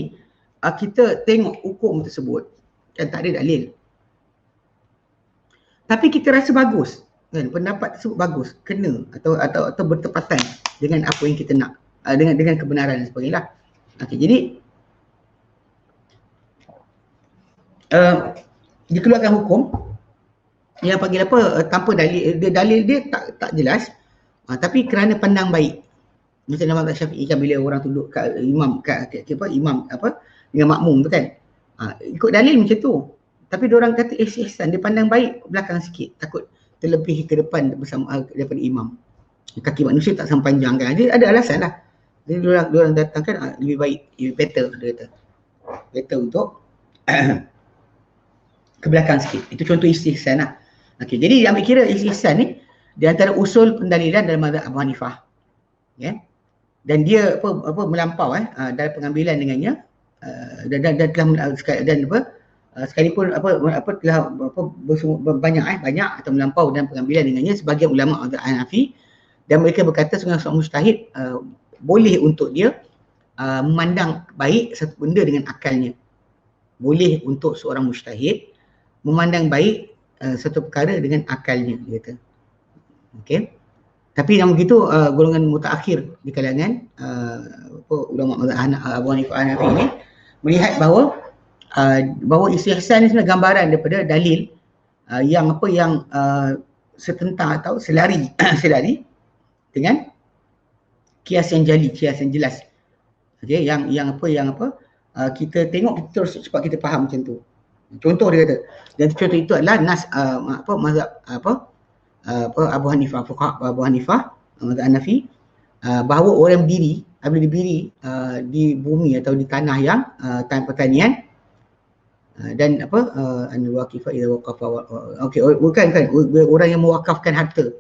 Kita tengok hukum tersebut kan tak ada dalil. Tapi kita rasa bagus. Kan, pendapat tersebut bagus, kena atau bertepatan dengan apa yang kita nak, dengan kebenaran dan sebagainya. Okey, jadi dikeluarkan hukum yang panggil tanpa dalil dia tak jelas, tapi kerana pandang baik. Macam dalam mazhab Syafi'i kan, bila orang tunduk kat imam dengan makmum tu kan, ikut dalil macam tu. Tapi diorang kata ihsan, dia pandang baik belakang sikit, takut terlebih ke depan bersama daripada imam. Kaki manusia tak sama panjang kan. Dia ada alasan lah. Jadi diorang datangkan lebih baik, lebih better, dia kata. Better untuk ke belakang sikit. Itu contoh istihsan lah. Okey, jadi ambil kira ihsan ni di antara usul pendalilan dalam mazhab Abu Hanifah. Ya. Dan dia melampau dalam pengambilan dengannya dan telah sekalipun telah banyak atau melampau dalam pengambilan dengannya sebagian ulama mazhab Hanafi, dan mereka berkata seorang mujtahid boleh untuk dia memandang baik satu benda dengan akalnya. Boleh untuk seorang mujtahid memandang baik satu perkara dengan akalnya, dia kata. Okey. Tapi namun begitu golongan mutaakhir di kalangan ulama mazhab Abu Hanifah Hanafi ini melihat bahawa istihsan ni sebenarnya gambaran daripada dalil yang setentang atau selari dengan kias yang jali, kias yang jelas. Okey, yang kita tengok terus cepat kita faham macam tu. Contoh dia kata, dan contoh itu adalah nas mazhab Abu Hanifah, fuqaha Abu Hanifah mazhab Hanafi, bahawa orang berdiri apabila diberi di bumi atau di tanah yang tanah pertanian dan al-waqifa idza waqafa, okey, bukan orang yang mewakafkan harta.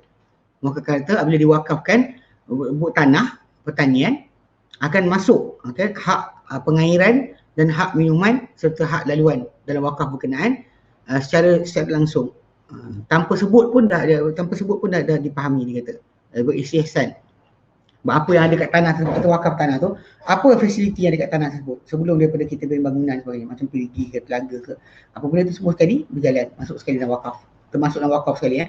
Mewakafkan harta apabila diwakafkan tanah pertanian akan masuk hak pengairan dan hak minuman serta hak laluan dalam wakaf berkenaan secara langsung. Tanpa sebut pun dah dipahami, dia kata. Beristihsan. Apa yang ada kat tanah tersebut, kita wakaf tanah tu, apa fasiliti yang ada kat tanah tersebut sebelum daripada kita bangunan sebagainya, macam perigi ke telaga ke, apa benda tu semua sekali berjalan, masuk sekali dalam wakaf. Termasuk dalam wakaf sekali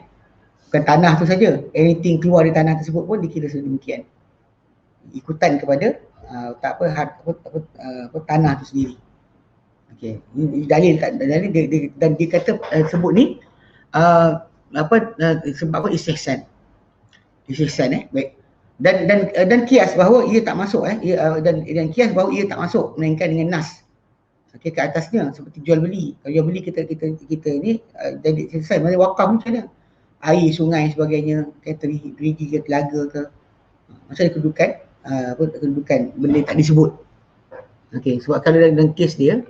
Bukan tanah tu saja, anything keluar dari tanah tersebut pun dikira sedemikian. Ikutan kepada tanah tu sendiri. Okey, ini dalil dan dia kata sebut ni sebab apa istihsan. Baik. Dan kias bahawa ia tak masuk dan kias bahawa ia tak masuk melainkan dengan nas. Okey, ke atasnya seperti jual beli. Kalau jual beli kita ni jadi selesai, mana wakaf macam mana? Air, sungai sebagainya, perigi ke telaga ke. Macam ada kedudukan benda tak disebut. Okey, sebab kalau dalam kes dia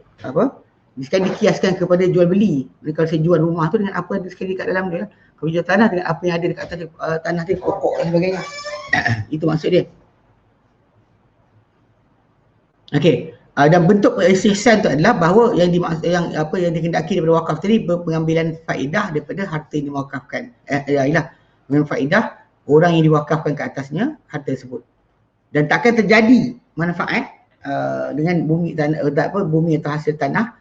sekali dikiaskan kepada jual beli. Kalau saya jual rumah tu dengan apa ada sekali kat dalam dia. Kalau jual tanah dengan apa yang ada dekat atas tanah dia, pokok dan sebagainya. Itu maksud dia. Okey, dan bentuk istihsan tu adalah bahawa yang dikehendaki daripada wakaf tadi pengambilan faedah daripada harta yang diwakafkan. Ialah pengambilan faedah orang yang diwakafkan ke atasnya harta tersebut. Dan takkan terjadi manfaat dengan bumi atau hasil tanah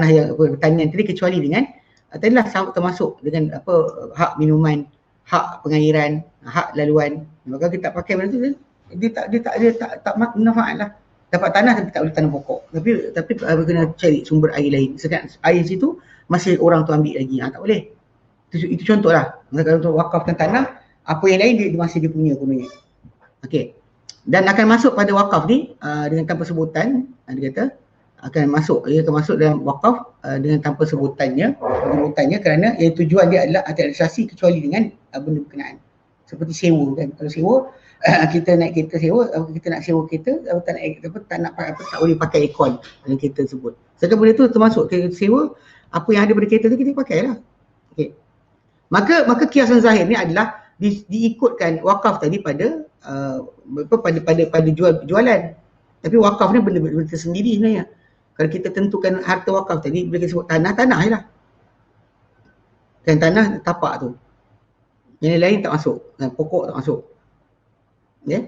yang pertanian tadi kecuali dengan tadilah termasuk dengan hak minuman, hak pengairan, hak laluan. Maka kita tak pakai benda tu, dia tak manfaat lah. Dapat tanah tapi tak boleh tanam pokok. Tapi kena cari sumber air lain. Sedangkan air situ masih orang tu ambil lagi. Tak boleh. Itu contohlah. Kalau untuk wakafkan tanah, apa yang lain dia masih dia punya gunanya. Okey. Dan akan masuk pada wakaf ni dengan tanpa sebutan, dia kata ia akan masuk dalam wakaf dengan tanpa sebutannya kerana tujuan dia adalah administrasi kecuali dengan benda berkenaan. Seperti sewa kan. Kalau sewa kita naik kereta sewa, kita nak sewa kereta, tak boleh pakai aircon dalam kereta tersebut. Sedangkan benda tu termasuk kereta sewa, apa yang ada pada kereta tu kita pakailah. Okey. Maka kiasan zahir ni adalah diikutkan wakaf tadi pada jualan. Tapi wakaf ni benda tersendiri sebenarnya. Kalau kita tentukan harta wakaf tadi, bila kita sebut tanah je lah. Dan tanah tapak tu. Yang lain tak masuk. Pokok tak masuk. Ya.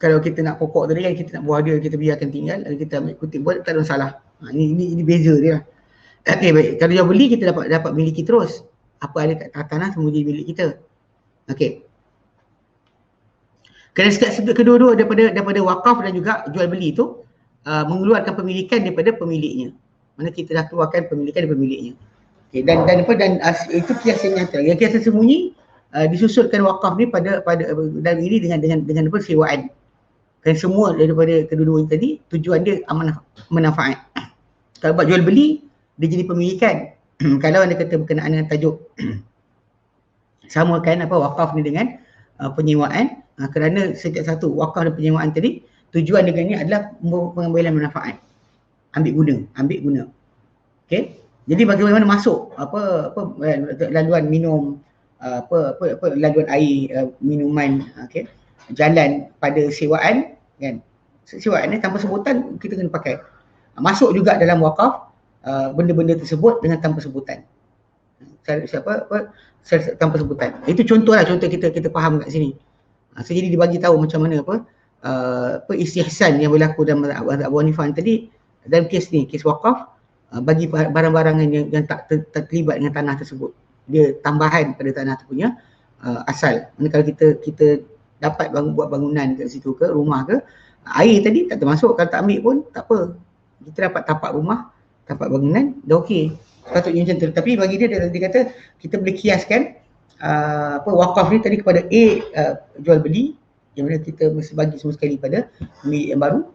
Kalau kita nak pokok tadi kan, kita nak buah dia, kita biarkan tinggal, lalu kita ambil kutip buat, tak ada masalah. Ini beza dia lah. Okey, baik. Kalau yang beli, kita dapat miliki terus. Apa ada kat tanah semua jadi milik kita. Okey. Kerana setiap kedua-dua daripada wakaf dan juga jual beli itu mengeluarkan pemilikan daripada pemiliknya. Mana kita dah keluarkan pemilikan daripada pemiliknya. Okay, dan itu kias yang nyata. Yang kias sembunyi disusulkan wakaf ni pada dan ini dengan sewaan. Kan semua daripada kedua-dua tadi tujuan dia amanah manfaat. Kalau buat jual beli dia jadi pemilikan. Kalau anda kata berkenaan dengan tajuk samakan wakaf ni dengan penyewaan, kerana setiap satu wakaf dan penyewaan tadi tujuan dengan ni adalah pengambilan manfaat. Ambil guna. Okey. Jadi bagaimana masuk laluan minum, laluan air, minuman, okey, jalan pada sewaan kan. Sewaan ni tanpa sebutan kita kena pakai. Masuk juga dalam wakaf benda-benda tersebut dengan tanpa sebutan. Tanpa sebutan. Itu contohlah, contoh kita faham kat sini. So jadi dibagi tahu macam mana istihsan yang berlaku dalam Abu Hanifah tadi dalam kes ni, kes wakaf, bagi barang-barang yang tak terlibat dengan tanah tersebut. Dia tambahan pada tanah tu punya asal. Kalau kita dapat buat bangunan kat situ ke, rumah ke, air tadi tak termasuk. Kalau tak ambil pun tak apa. Kita dapat tapak rumah, tapak bangunan, dah okey. Sepatutnya macam tu. Tapi bagi dia kata kita boleh kiaskan wakaf ni tadi kepada A jual beli, yang mana kita mesti bagi semua sekali pada milik yang baru.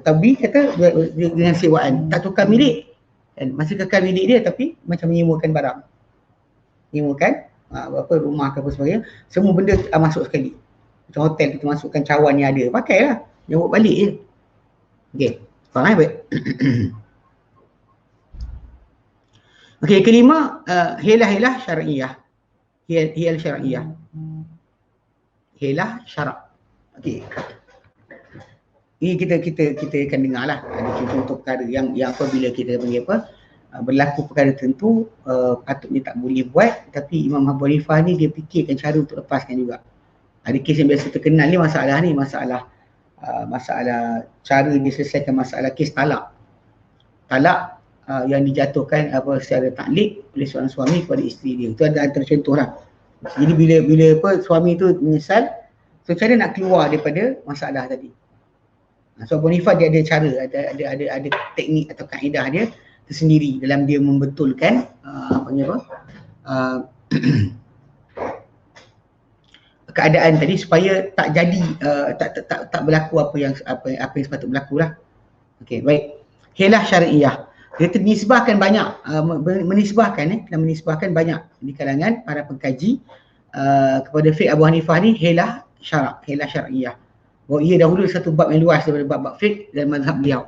Tapi kata dengan sewaan, tak tukar milik. Dan masih kekal milik dia tapi macam menyewakan barang. Menyewakan rumah ke apa sebagainya, semua benda masuk sekali. Macam hotel kita masukkan cawan yang ada, pakailah, jawab balik je. Okey, faham baik. Okey, kelima, hilah-hilah syar'iyah. Hiyal syar'iyah. Hilah syarak. Okey. Ini kita akan dengar lah, ada contoh perkara yang apabila kita panggil berlaku perkara tertentu patutnya tak boleh buat, tapi Imam Abu Hanifah ni dia fikirkan cara untuk lepaskan juga. Ada kes yang biasa terkenal ni, masalah cara dia selesaikan masalah kes talak yang dijatuhkan secara taklik oleh seorang suami kepada isteri dia. Itu ada antara contoh lah. Jadi bila suami tu menyesal, so cara nak keluar daripada masalah tadi. So Abu Hanifah dia ada cara, ada teknik atau kaedah dia tersendiri dalam dia membetulkan keadaan tadi supaya tak jadi tak berlaku apa yang sepatut berlaku lah. Okey, baik. Hilah syar'iyah. Dia menisbahkan banyak, menisbahkan banyak di kalangan para pengkaji kepada fiqh Abu Hanifah ni hilah syar'iyah. Bahawa ia dahulu satu bab yang luas daripada bab-bab fiqh dan mazhab beliau.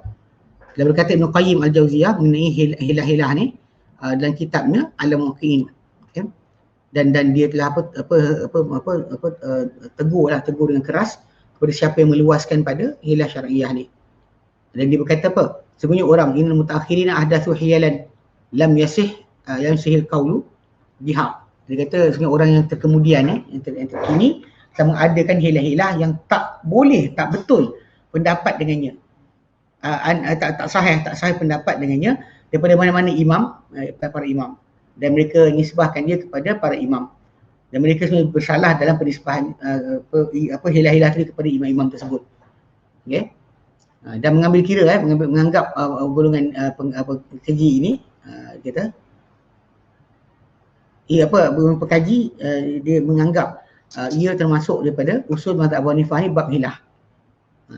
Dia berkata Ibn Qayyim Al-Jauziyah mengenai hilah-hilah ni dalam kitabnya Al-Muqin. Okay? Dan dia telah tegur dengan keras kepada siapa yang meluaskan pada hilah syar'iyah ni. Dan dia berkata apa? Sebenarnya orang innal mutaakhirina ahdatsu hiyalan lam yasihil qawlu biha. Dia kata sebenarnya orang yang terkemudian yang terkini sama adakan hilah-hilah yang tak betul pendapat dengannya. Tak sahih pendapat dengannya daripada mana-mana imam, para imam. Dan mereka nisbahkan dia kepada para imam. Dan mereka sebenarnya bersalah dalam penisbahan hilah-hilah tadi kepada imam-imam tersebut. Okey. Dan mengambil kira menganggap golongan pengkaji ini kata pengkaji dia menganggap ia termasuk daripada usul mazhab Abu Hanifah ni bab hilah.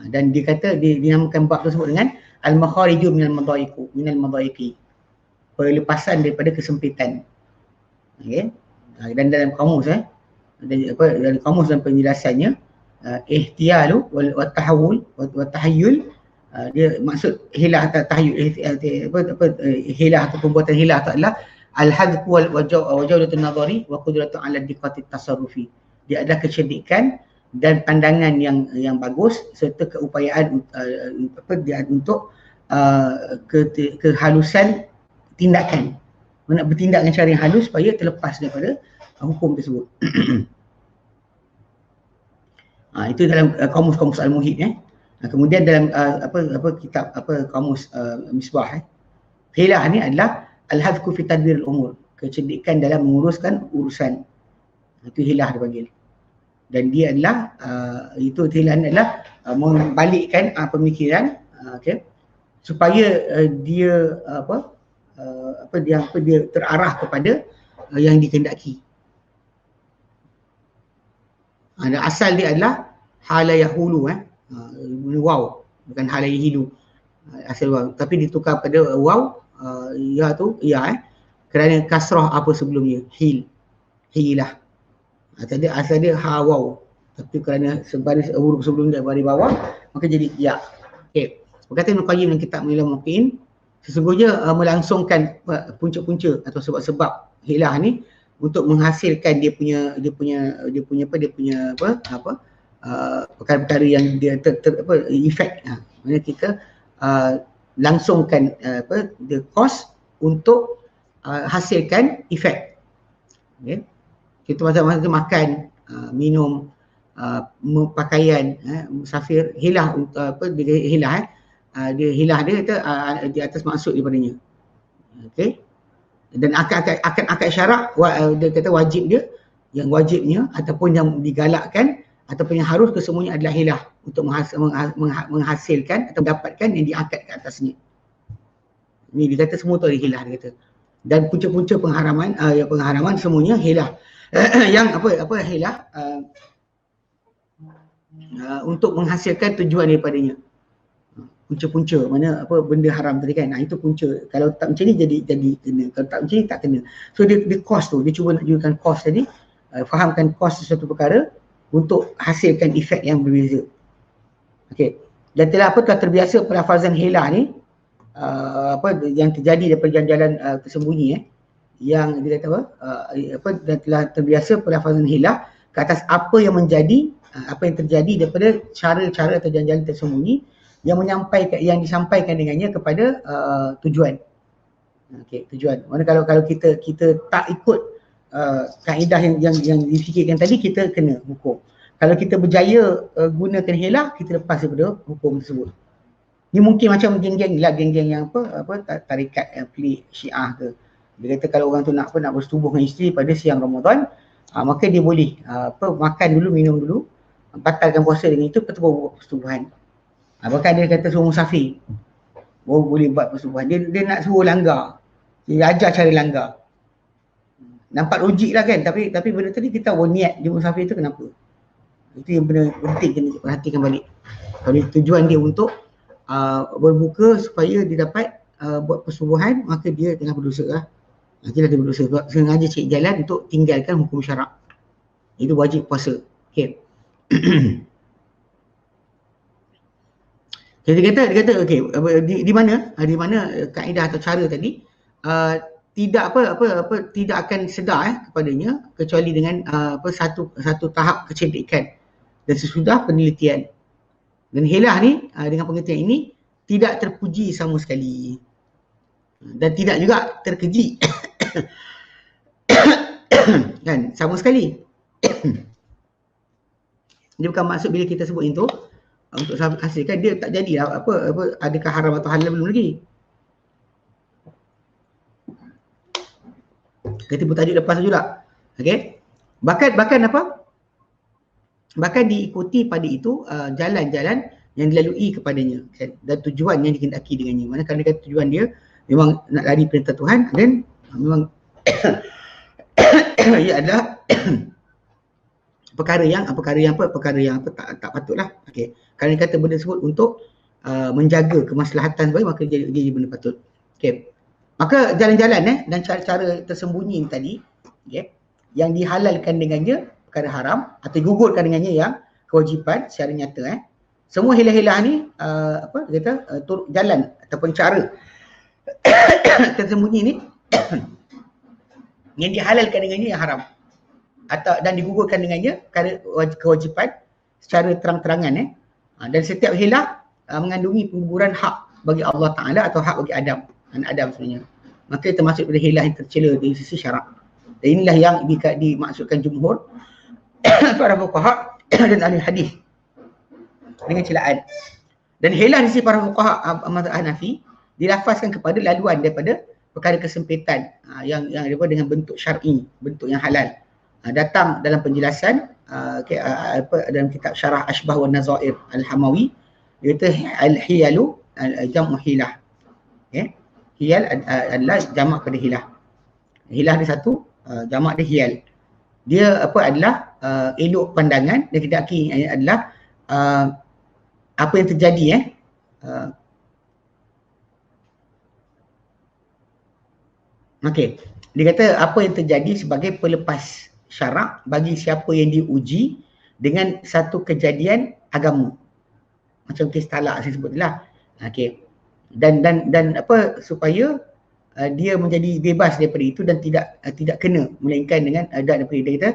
Dan dia kata dia dinamakan bab tersebut dengan al-makhariju minal madaiqi. Pelepasan daripada kesempitan. Okey. Dan dalam kamus dalam kamus dan penjelasannya ihtiyalu wa tahawul wa tahayyul, dia maksud hilah atau tahayyul hilah atau pembuatan hilah itu adalah al-hadqu wa jawdatun nadhari wa qudratu ala diqqati tasarrufi. Dia adalah kecerdikan dan pandangan yang bagus serta keupayaan untuk kehalusan tindakan. Nak bertindak dengan cara yang halus supaya terlepas daripada hukum tersebut. Itu dalam kamus Al-Muhit. Kemudian dalam kitab kamus Misbah. Hilah ni adalah al-hadqu fi tadbir al-umur, kecerdikan dalam menguruskan urusan. Itu hilah dipanggil. Dan dia adalah hilah adalah membalikkan pemikiran supaya dia dia terarah kepada yang dikehendaki. Asal dia adalah halayahulu waw, bukan halayahilu. Asal waw, tapi ditukar pada waw ya tu kerana kasrah apa sebelumnya, hilah. Asal dia ha waw, tapi kerana sebaris huruf sebelum dia baris bawah maka jadi ya. Okey. Berkata Ibn Qayyim dalam kitab Al-Muqin, sesungguhnya melangsungkan punca-punca atau sebab-sebab hilah ni untuk menghasilkan dia punya perkara-perkara yang dia efek. Maksudnya kita langsungkan the cause untuk hasilkan efek. Okay. Kita masa-masa makan, minum, pakaian, musafir, hilah dia hilah dia kata di atas maksud daripadanya. Okey. Dan akad syarak dia kata wajib dia, yang wajibnya ataupun yang digalakkan ataupun yang harus kesemuanya adalah hilah untuk menghasilkan atau mendapatkan yang diakad ke atasnya. Ni dia kata semua tu ada hilah dia kata. Dan punca-punca pengharaman semuanya hilah. Yang hilah untuk menghasilkan tujuan daripadanya. Punca-punca mana benda haram tadi kan. Itu punca. Kalau tak macam ni jadi kena. Kalau tak macam ni tak kena. So dia cost tu, dia cuba nak junjukkan cost tadi, fahamkan cost sesuatu perkara untuk hasilkan efek yang berbeza. Okey. Dan telah terbiasa pelafazan hilah ni yang terjadi daripada jalan-jalan tersembunyi yang dia kata dan telah terbiasa pelafazan hilah ke atas apa yang terjadi daripada cara-cara atau jalan-jalan tersembunyi yang disampaikan dengannya kepada tujuan. Okey, tujuan. Mana kalau kita tak ikut kaedah yang difikirkan tadi, kita kena hukum. Kalau kita berjaya gunakan hilah, kita lepas daripada hukum tersebut. Ni mungkin macam geng-geng yang tarikat yang pelik Syiah ke. Dia kata kalau orang tu nak bersetubuh dengan isteri pada siang Ramadan, maka dia boleh makan dulu, minum dulu, batalkan puasa dengan itu, lepas tu buat persetubuhan. Bahkan dia kata suruh musafir boleh buat persetubuhan. Dia nak suruh langgar. Dia ajar cara langgar. Nampak logik lah kan, tapi benda tadi kita tahu niat dia musafir tu kenapa. Itu yang benda penting kena perhatikan balik. Kalau tujuan dia untuk berbuka supaya dia dapat buat persetubuhan, maka dia tengah berdosa lah. Dia dah berdosa sebab sengaja cari jalan untuk tinggalkan hukum syarak. Itu wajib puasa. Okay. Dia kata okey, di mana kaedah atau cara tadi tidak tidak akan sedar kepadanya kecuali dengan satu tahap kecantikan dan sesudah penelitian. Dan hilah ni dengan pengertian ini tidak terpuji sama sekali dan tidak juga terkeji kan sama sekali. Dia bukan maksud bila kita sebut itu untuk hasilkan dia tak jadi adakah haram atau halal belum lagi. Kita pun tajuk lepas sajalah. Okey. Bahkan diikuti pada itu jalan-jalan yang dilalui kepadanya dan tujuan yang dikehendaki dengannya. Mana kalau dia kata tujuan dia memang nak lari perintah Tuhan dan memang ia adalah perkara yang tak patutlah. Okey. Kalau dia kata benda tersebut untuk menjaga kemaslahatan baik, maka dia jadi benda patut. Okey. Maka jalan-jalan dan cara-cara tersembunyi tadi, yang dihalalkan dengannya perkara haram atau digugurkan dengannya yang kewajipan secara nyata, semua hilah-hilah ni dia kata jalan ataupun cara tersembunyi ni yang dihalalkan dengannya yang haram atau dan digugurkan dengannya perkara kewajipan secara terang-terangan, dan setiap hilah mengandungi pengguguran hak bagi Allah Ta'ala atau hak bagi Adam, anak Adam sebenarnya. Maka termasuk pada hilah yang tercela dari sisi syarak. Dan inilah yang dimaksudkan jumhur para fuqaha dan ahli hadis dengan celaan. Dan hilah di sisi para fuqaha mazhab Hanafi dilafazkan kepada laluan daripada perkara kesempitan yang daripada dengan bentuk syar'i, bentuk yang halal. Datang dalam penjelasan dalam kitab Syarah Ashbah wa Nazair Al-Hamawi, iaitu al-hiyalu jam'u hilah. Hiyal adalah jamak pada hilah. Hilah dia satu, jamak dia hiyal. Dia adalah elok pandangan, dan kedaki adalah apa yang terjadi okey. Dia kata apa yang terjadi sebagai pelepas syarak bagi siapa yang diuji dengan satu kejadian agama. Macam kes talak saya sebut lah. Okey. dan apa supaya dia menjadi bebas daripada itu dan tidak kena, melainkan dengan daripada dia kata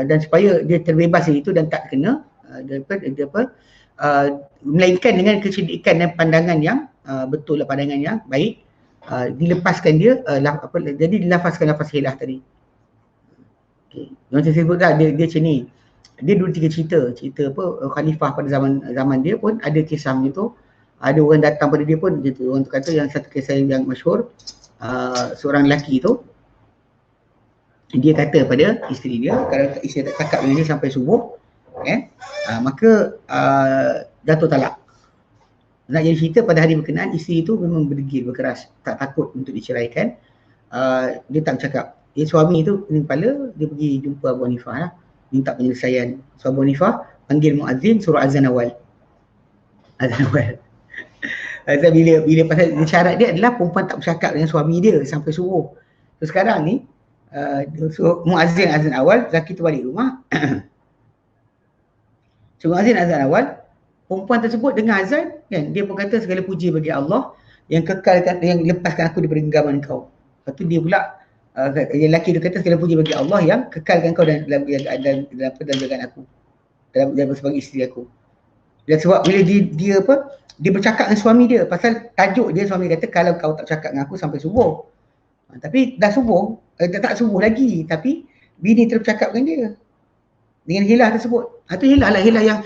dan supaya dia terbebas dari itu dan tak kena melainkan dengan kecerdikan dan pandangan yang betul lah, pandangan yang baik, dilepaskan dia jadi dilafazkan lafaz hilah tadi. Okay. Macam saya sebut dah, dia macam ni. Dia dulu 3 cerita apa khalifah pada zaman dia pun ada kisah macam tu. Ada orang datang pada dia pun gitu. Orang tu kata yang satu kisah yang masyhur, seorang lelaki tu dia kata pada isteri dia, kalau isteri tak cakap dengan dia sampai subuh, maka jatuh talak. Nak jadi cerita, pada hari berkenaan isteri itu memang berdegil, berkeras, tak takut untuk diceraikan. Dia tak bercakap. Dia suami tu pening kepala, dia pergi jumpa Abu Hanifah lah, minta penyelesaian. So Abu Hanifah panggil muazzin, suruh azan awal. Azan awal. Azan bila pasal syarat dia adalah perempuan tak bercakap dengan suami dia sampai subuh. So sekarang ni so muazzin azan awal, lelaki tu balik rumah. So muazzin azan awal, perempuan tersebut dengar azan kan, dia pun kata segala puji bagi Allah yang kekalkan, yang lepaskan aku daripada genggaman kau. Lepas tu dia pula lelaki dia kata segala puji bagi Allah yang kekalkan kau dalam jagaan aku, dalam sebagai isteri aku. Dan sebab bila dia bercakap dengan suami dia, pasal tajuk dia, suami kata kalau kau tak cakap dengan aku sampai subuh. Tapi dah subuh, tak subuh lagi, tapi bini terus cakap dengan dia dengan hilah tersebut. Itu hilah lah, hilah yang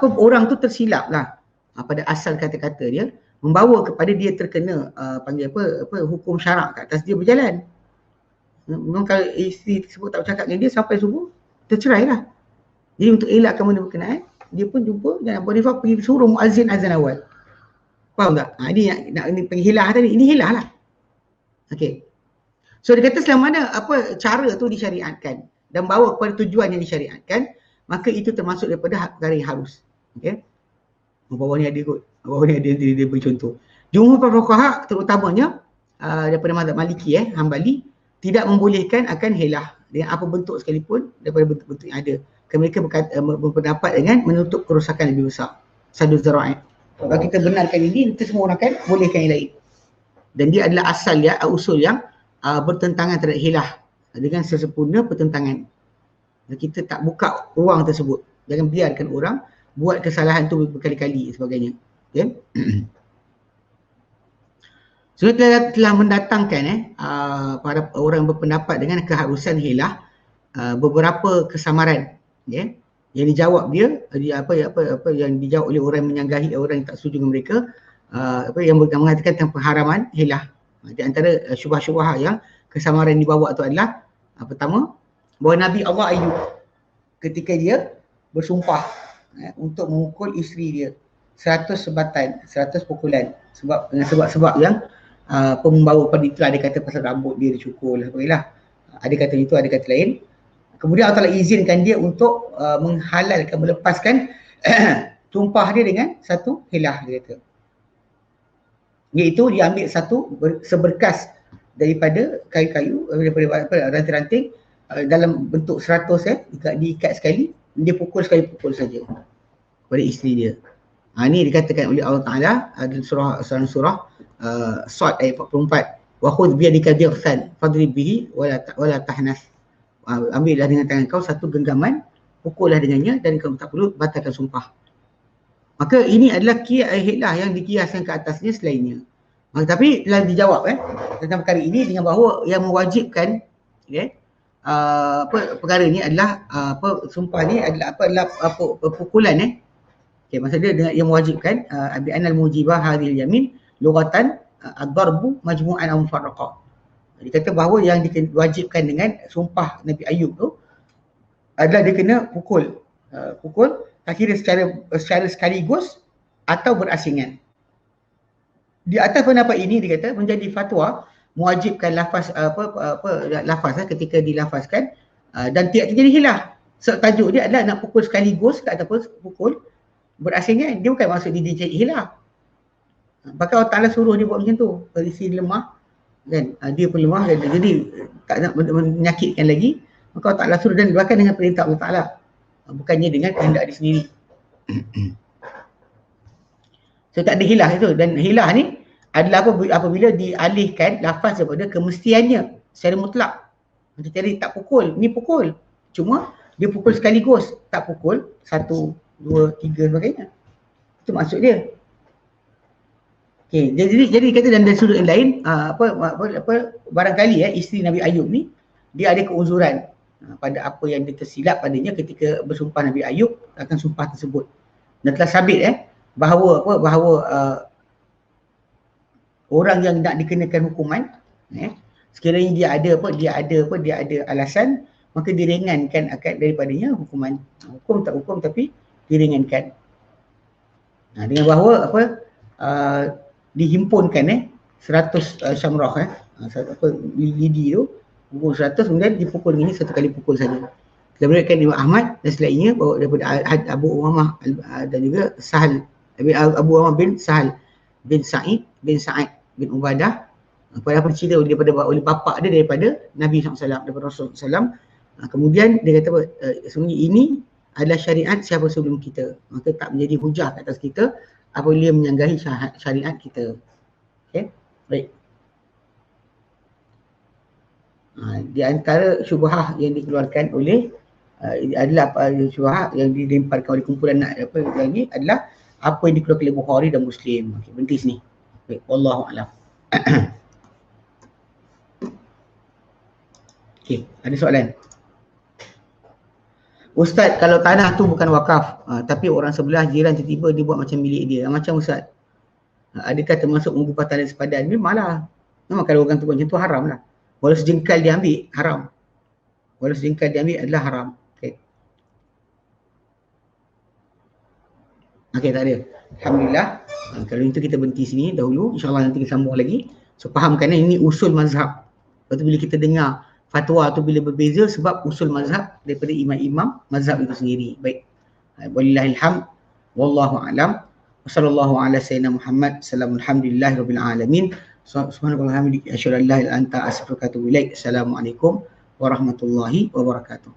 orang tu tersilap lah pada asal kata-kata dia, membawa kepada dia terkena panggil hukum syarak kat atas dia berjalan. Memang kalau isteri tersebut tak bercakap dengan dia sampai subuh, tercerai lah. Jadi untuk elakkan benda berkenaan, dia pun jumpa dan Abu Hanifah pergi suruh muazzin azan awal. Faham tak? Ini nak panggil hilah tadi, ini hilah lah. Okay. So dia kata selama mana cara tu disyariatkan dan bawa kepada tujuan yang disyariatkan, maka itu termasuk daripada perkara yang harus. Okey. Bawah ni ada kot. Bawah ni dia beri contoh. Jumhur para fuqaha terutamanya daripada mazhab Maliki Hambali tidak membolehkan akan hilah dengan apa bentuk sekalipun daripada bentuk-bentuk yang ada. Mereka berpendapat dengan menutup kerosakan lebih besar. Sadu zara'i. Kalau kita benarkan ini, kita semua orang akan bolehkan yang lain. Dan dia adalah asal ya, usul yang bertentangan terhadap hilah dengan sesempurna pertentangan. Dan kita tak buka ruang tersebut. Jangan biarkan orang buat kesalahan tu berkali-kali sebagainya. Okay? So telah mendatangkan para orang berpendapat dengan keharusan hilah beberapa kesamaran, yang dijawab dia yang dijawab oleh orang yang menyanggahi, orang yang tak setuju dengan mereka, yang mengatakan tentang pengharaman hilah. Di antara syubhah-syubhah yang kesamaran dibawa itu adalah pertama, bahawa Nabi Allah Ayub ketika dia bersumpah untuk memukul isteri dia 100 sebatan, 100 pukulan dengan sebab-sebab yang membawa pada itulah. Ada kata pasal rambut dia dicukur lah, sebagainya. Ada kata itu, ada kata lain. Kemudian Allah Ta'ala izinkan dia untuk menghalalkan, melepaskan sumpah dia dengan satu hilah, dia kata. Iaitu dia ambil satu seberkas daripada kayu-kayu, daripada ranting-ranting dalam bentuk 100 diikat sekali, dia pukul sekali pukul saja kepada isteri dia. Ini dikatakan oleh Allah Ta'ala dalam surah Sad ayat 44. Wa khudh bi yadika dighsan fadrib bihi wala tahnas. Ambillah dengan tangan kau satu genggaman, pukullah dengannya dan kau tak perlu batalkan sumpah. Maka ini adalah hilah yang dikiaskan ke atasnya selainnya. Tapi telah dijawab tentang perkara ini dengan bahawa yang mewajibkan perkara ni adalah sumpah ni adalah pukulan maksud dia yang mewajibkan bi anal mujibah hadhil yamin lughatan ad-darbu majmu'an aw mufarraqah. Dia kata bahawa yang diwajibkan dengan sumpah Nabi Ayub tu adalah dia kena pukul tak kira secara sekaligus atau berasingan. Di atas pendapat ini dia kata menjadi fatwa mewajibkan lafaz lafaz ketika dilafazkan dan tidak terjadi hilah. Sebab tajuk dia adalah nak pukul sekaligus ataupun pukul berasingan. Dia bukan maksud dia jadi hilah. Bahkan Allah Ta'ala suruh dia buat macam tu. Isteri lemah kan, dia pun lemah dan jadi tak nak menyakitkan lagi, maka Allah Ta'ala suruh dan bahkan dengan perintah Allah Ta'ala, bukannya dengan kehendak dia sendiri. So tak ada hilah itu. Dan hilah ni adalah apabila dialihkan lafaz daripada kemestiannya secara mutlak. Macam tadi tak pukul, ni pukul. Cuma dia pukul sekaligus, tak pukul 1, 2, 3 sebagainya. Itu maksud dia. Okey, jadi kata dalam sudut yang lain, barangkali isteri Nabi Ayub ni dia ada keuzuran pada apa yang dia tersilap padanya ketika bersumpah Nabi Ayub akan sumpah tersebut. Dan telah sabit bahawa orang yang nak dikenakan hukuman, sekiranya dia ada alasan, maka diringankan akan daripadanya hukuman. Hukum tak hukum tapi diringankan. Dengan bahawa dihimpunkan 100 syamrah lidi tu, pukul 100, kemudian dipukul dengan ini satu kali pukul saja. Kita berikan Imam Ahmad dan selainnya bahawa daripada Abu Umamah dan juga Sahal, Abu Umamah bin Sahal bin Sa'id bin Sa'id bin Ubadah, pada apa cerita daripada oleh bapa dia daripada Nabi SAW, daripada Rasul SAW. Kemudian dia kata sebenarnya ini adalah syariat siapa sebelum kita, maka tak menjadi hujah ke atas kita apabila menyanggahi syariat kita. Okey, baik. Di antara syubhah yang dikeluarkan oleh adalah syubhah yang dilemparkan oleh kumpulan lagi adalah apa yang dikeluarkan oleh Bukhari dan Muslim. Okey, berhenti sini. Baik, wallahu a'lam. Okey, ada soalan? Ustaz, kalau tanah tu bukan wakaf, tapi orang sebelah jiran tiba-tiba dia buat macam milik dia, macam Ustaz, adakah termasuk mengubah tanah sepadan? Memanglah. Memang kalau orang tu buat macam tu haram lah. Walau sejengkal dia ambil, haram. Walau sejengkal dia ambil adalah haram. Okey. Okey, tak ada. Alhamdulillah. Kalau itu kita berhenti sini dahulu. InsyaAllah nanti kita sambung lagi. So, fahamkan ini usul mazhab. Lepas tu bila kita dengar fatwa tu bila berbeza sebab usul mazhab daripada imam-imam mazhab itu sendiri. Baik. Wallahilhamd. Wallahu a'lam. Wassallallahu ala sayyidina Muhammad. Alhamdulillahirabbil alamin. Subhanallah hamdika asyhadu an la ilaha illa anta astaghfiruka wa atubu ilaik. Assalamualaikum warahmatullahi wabarakatuh.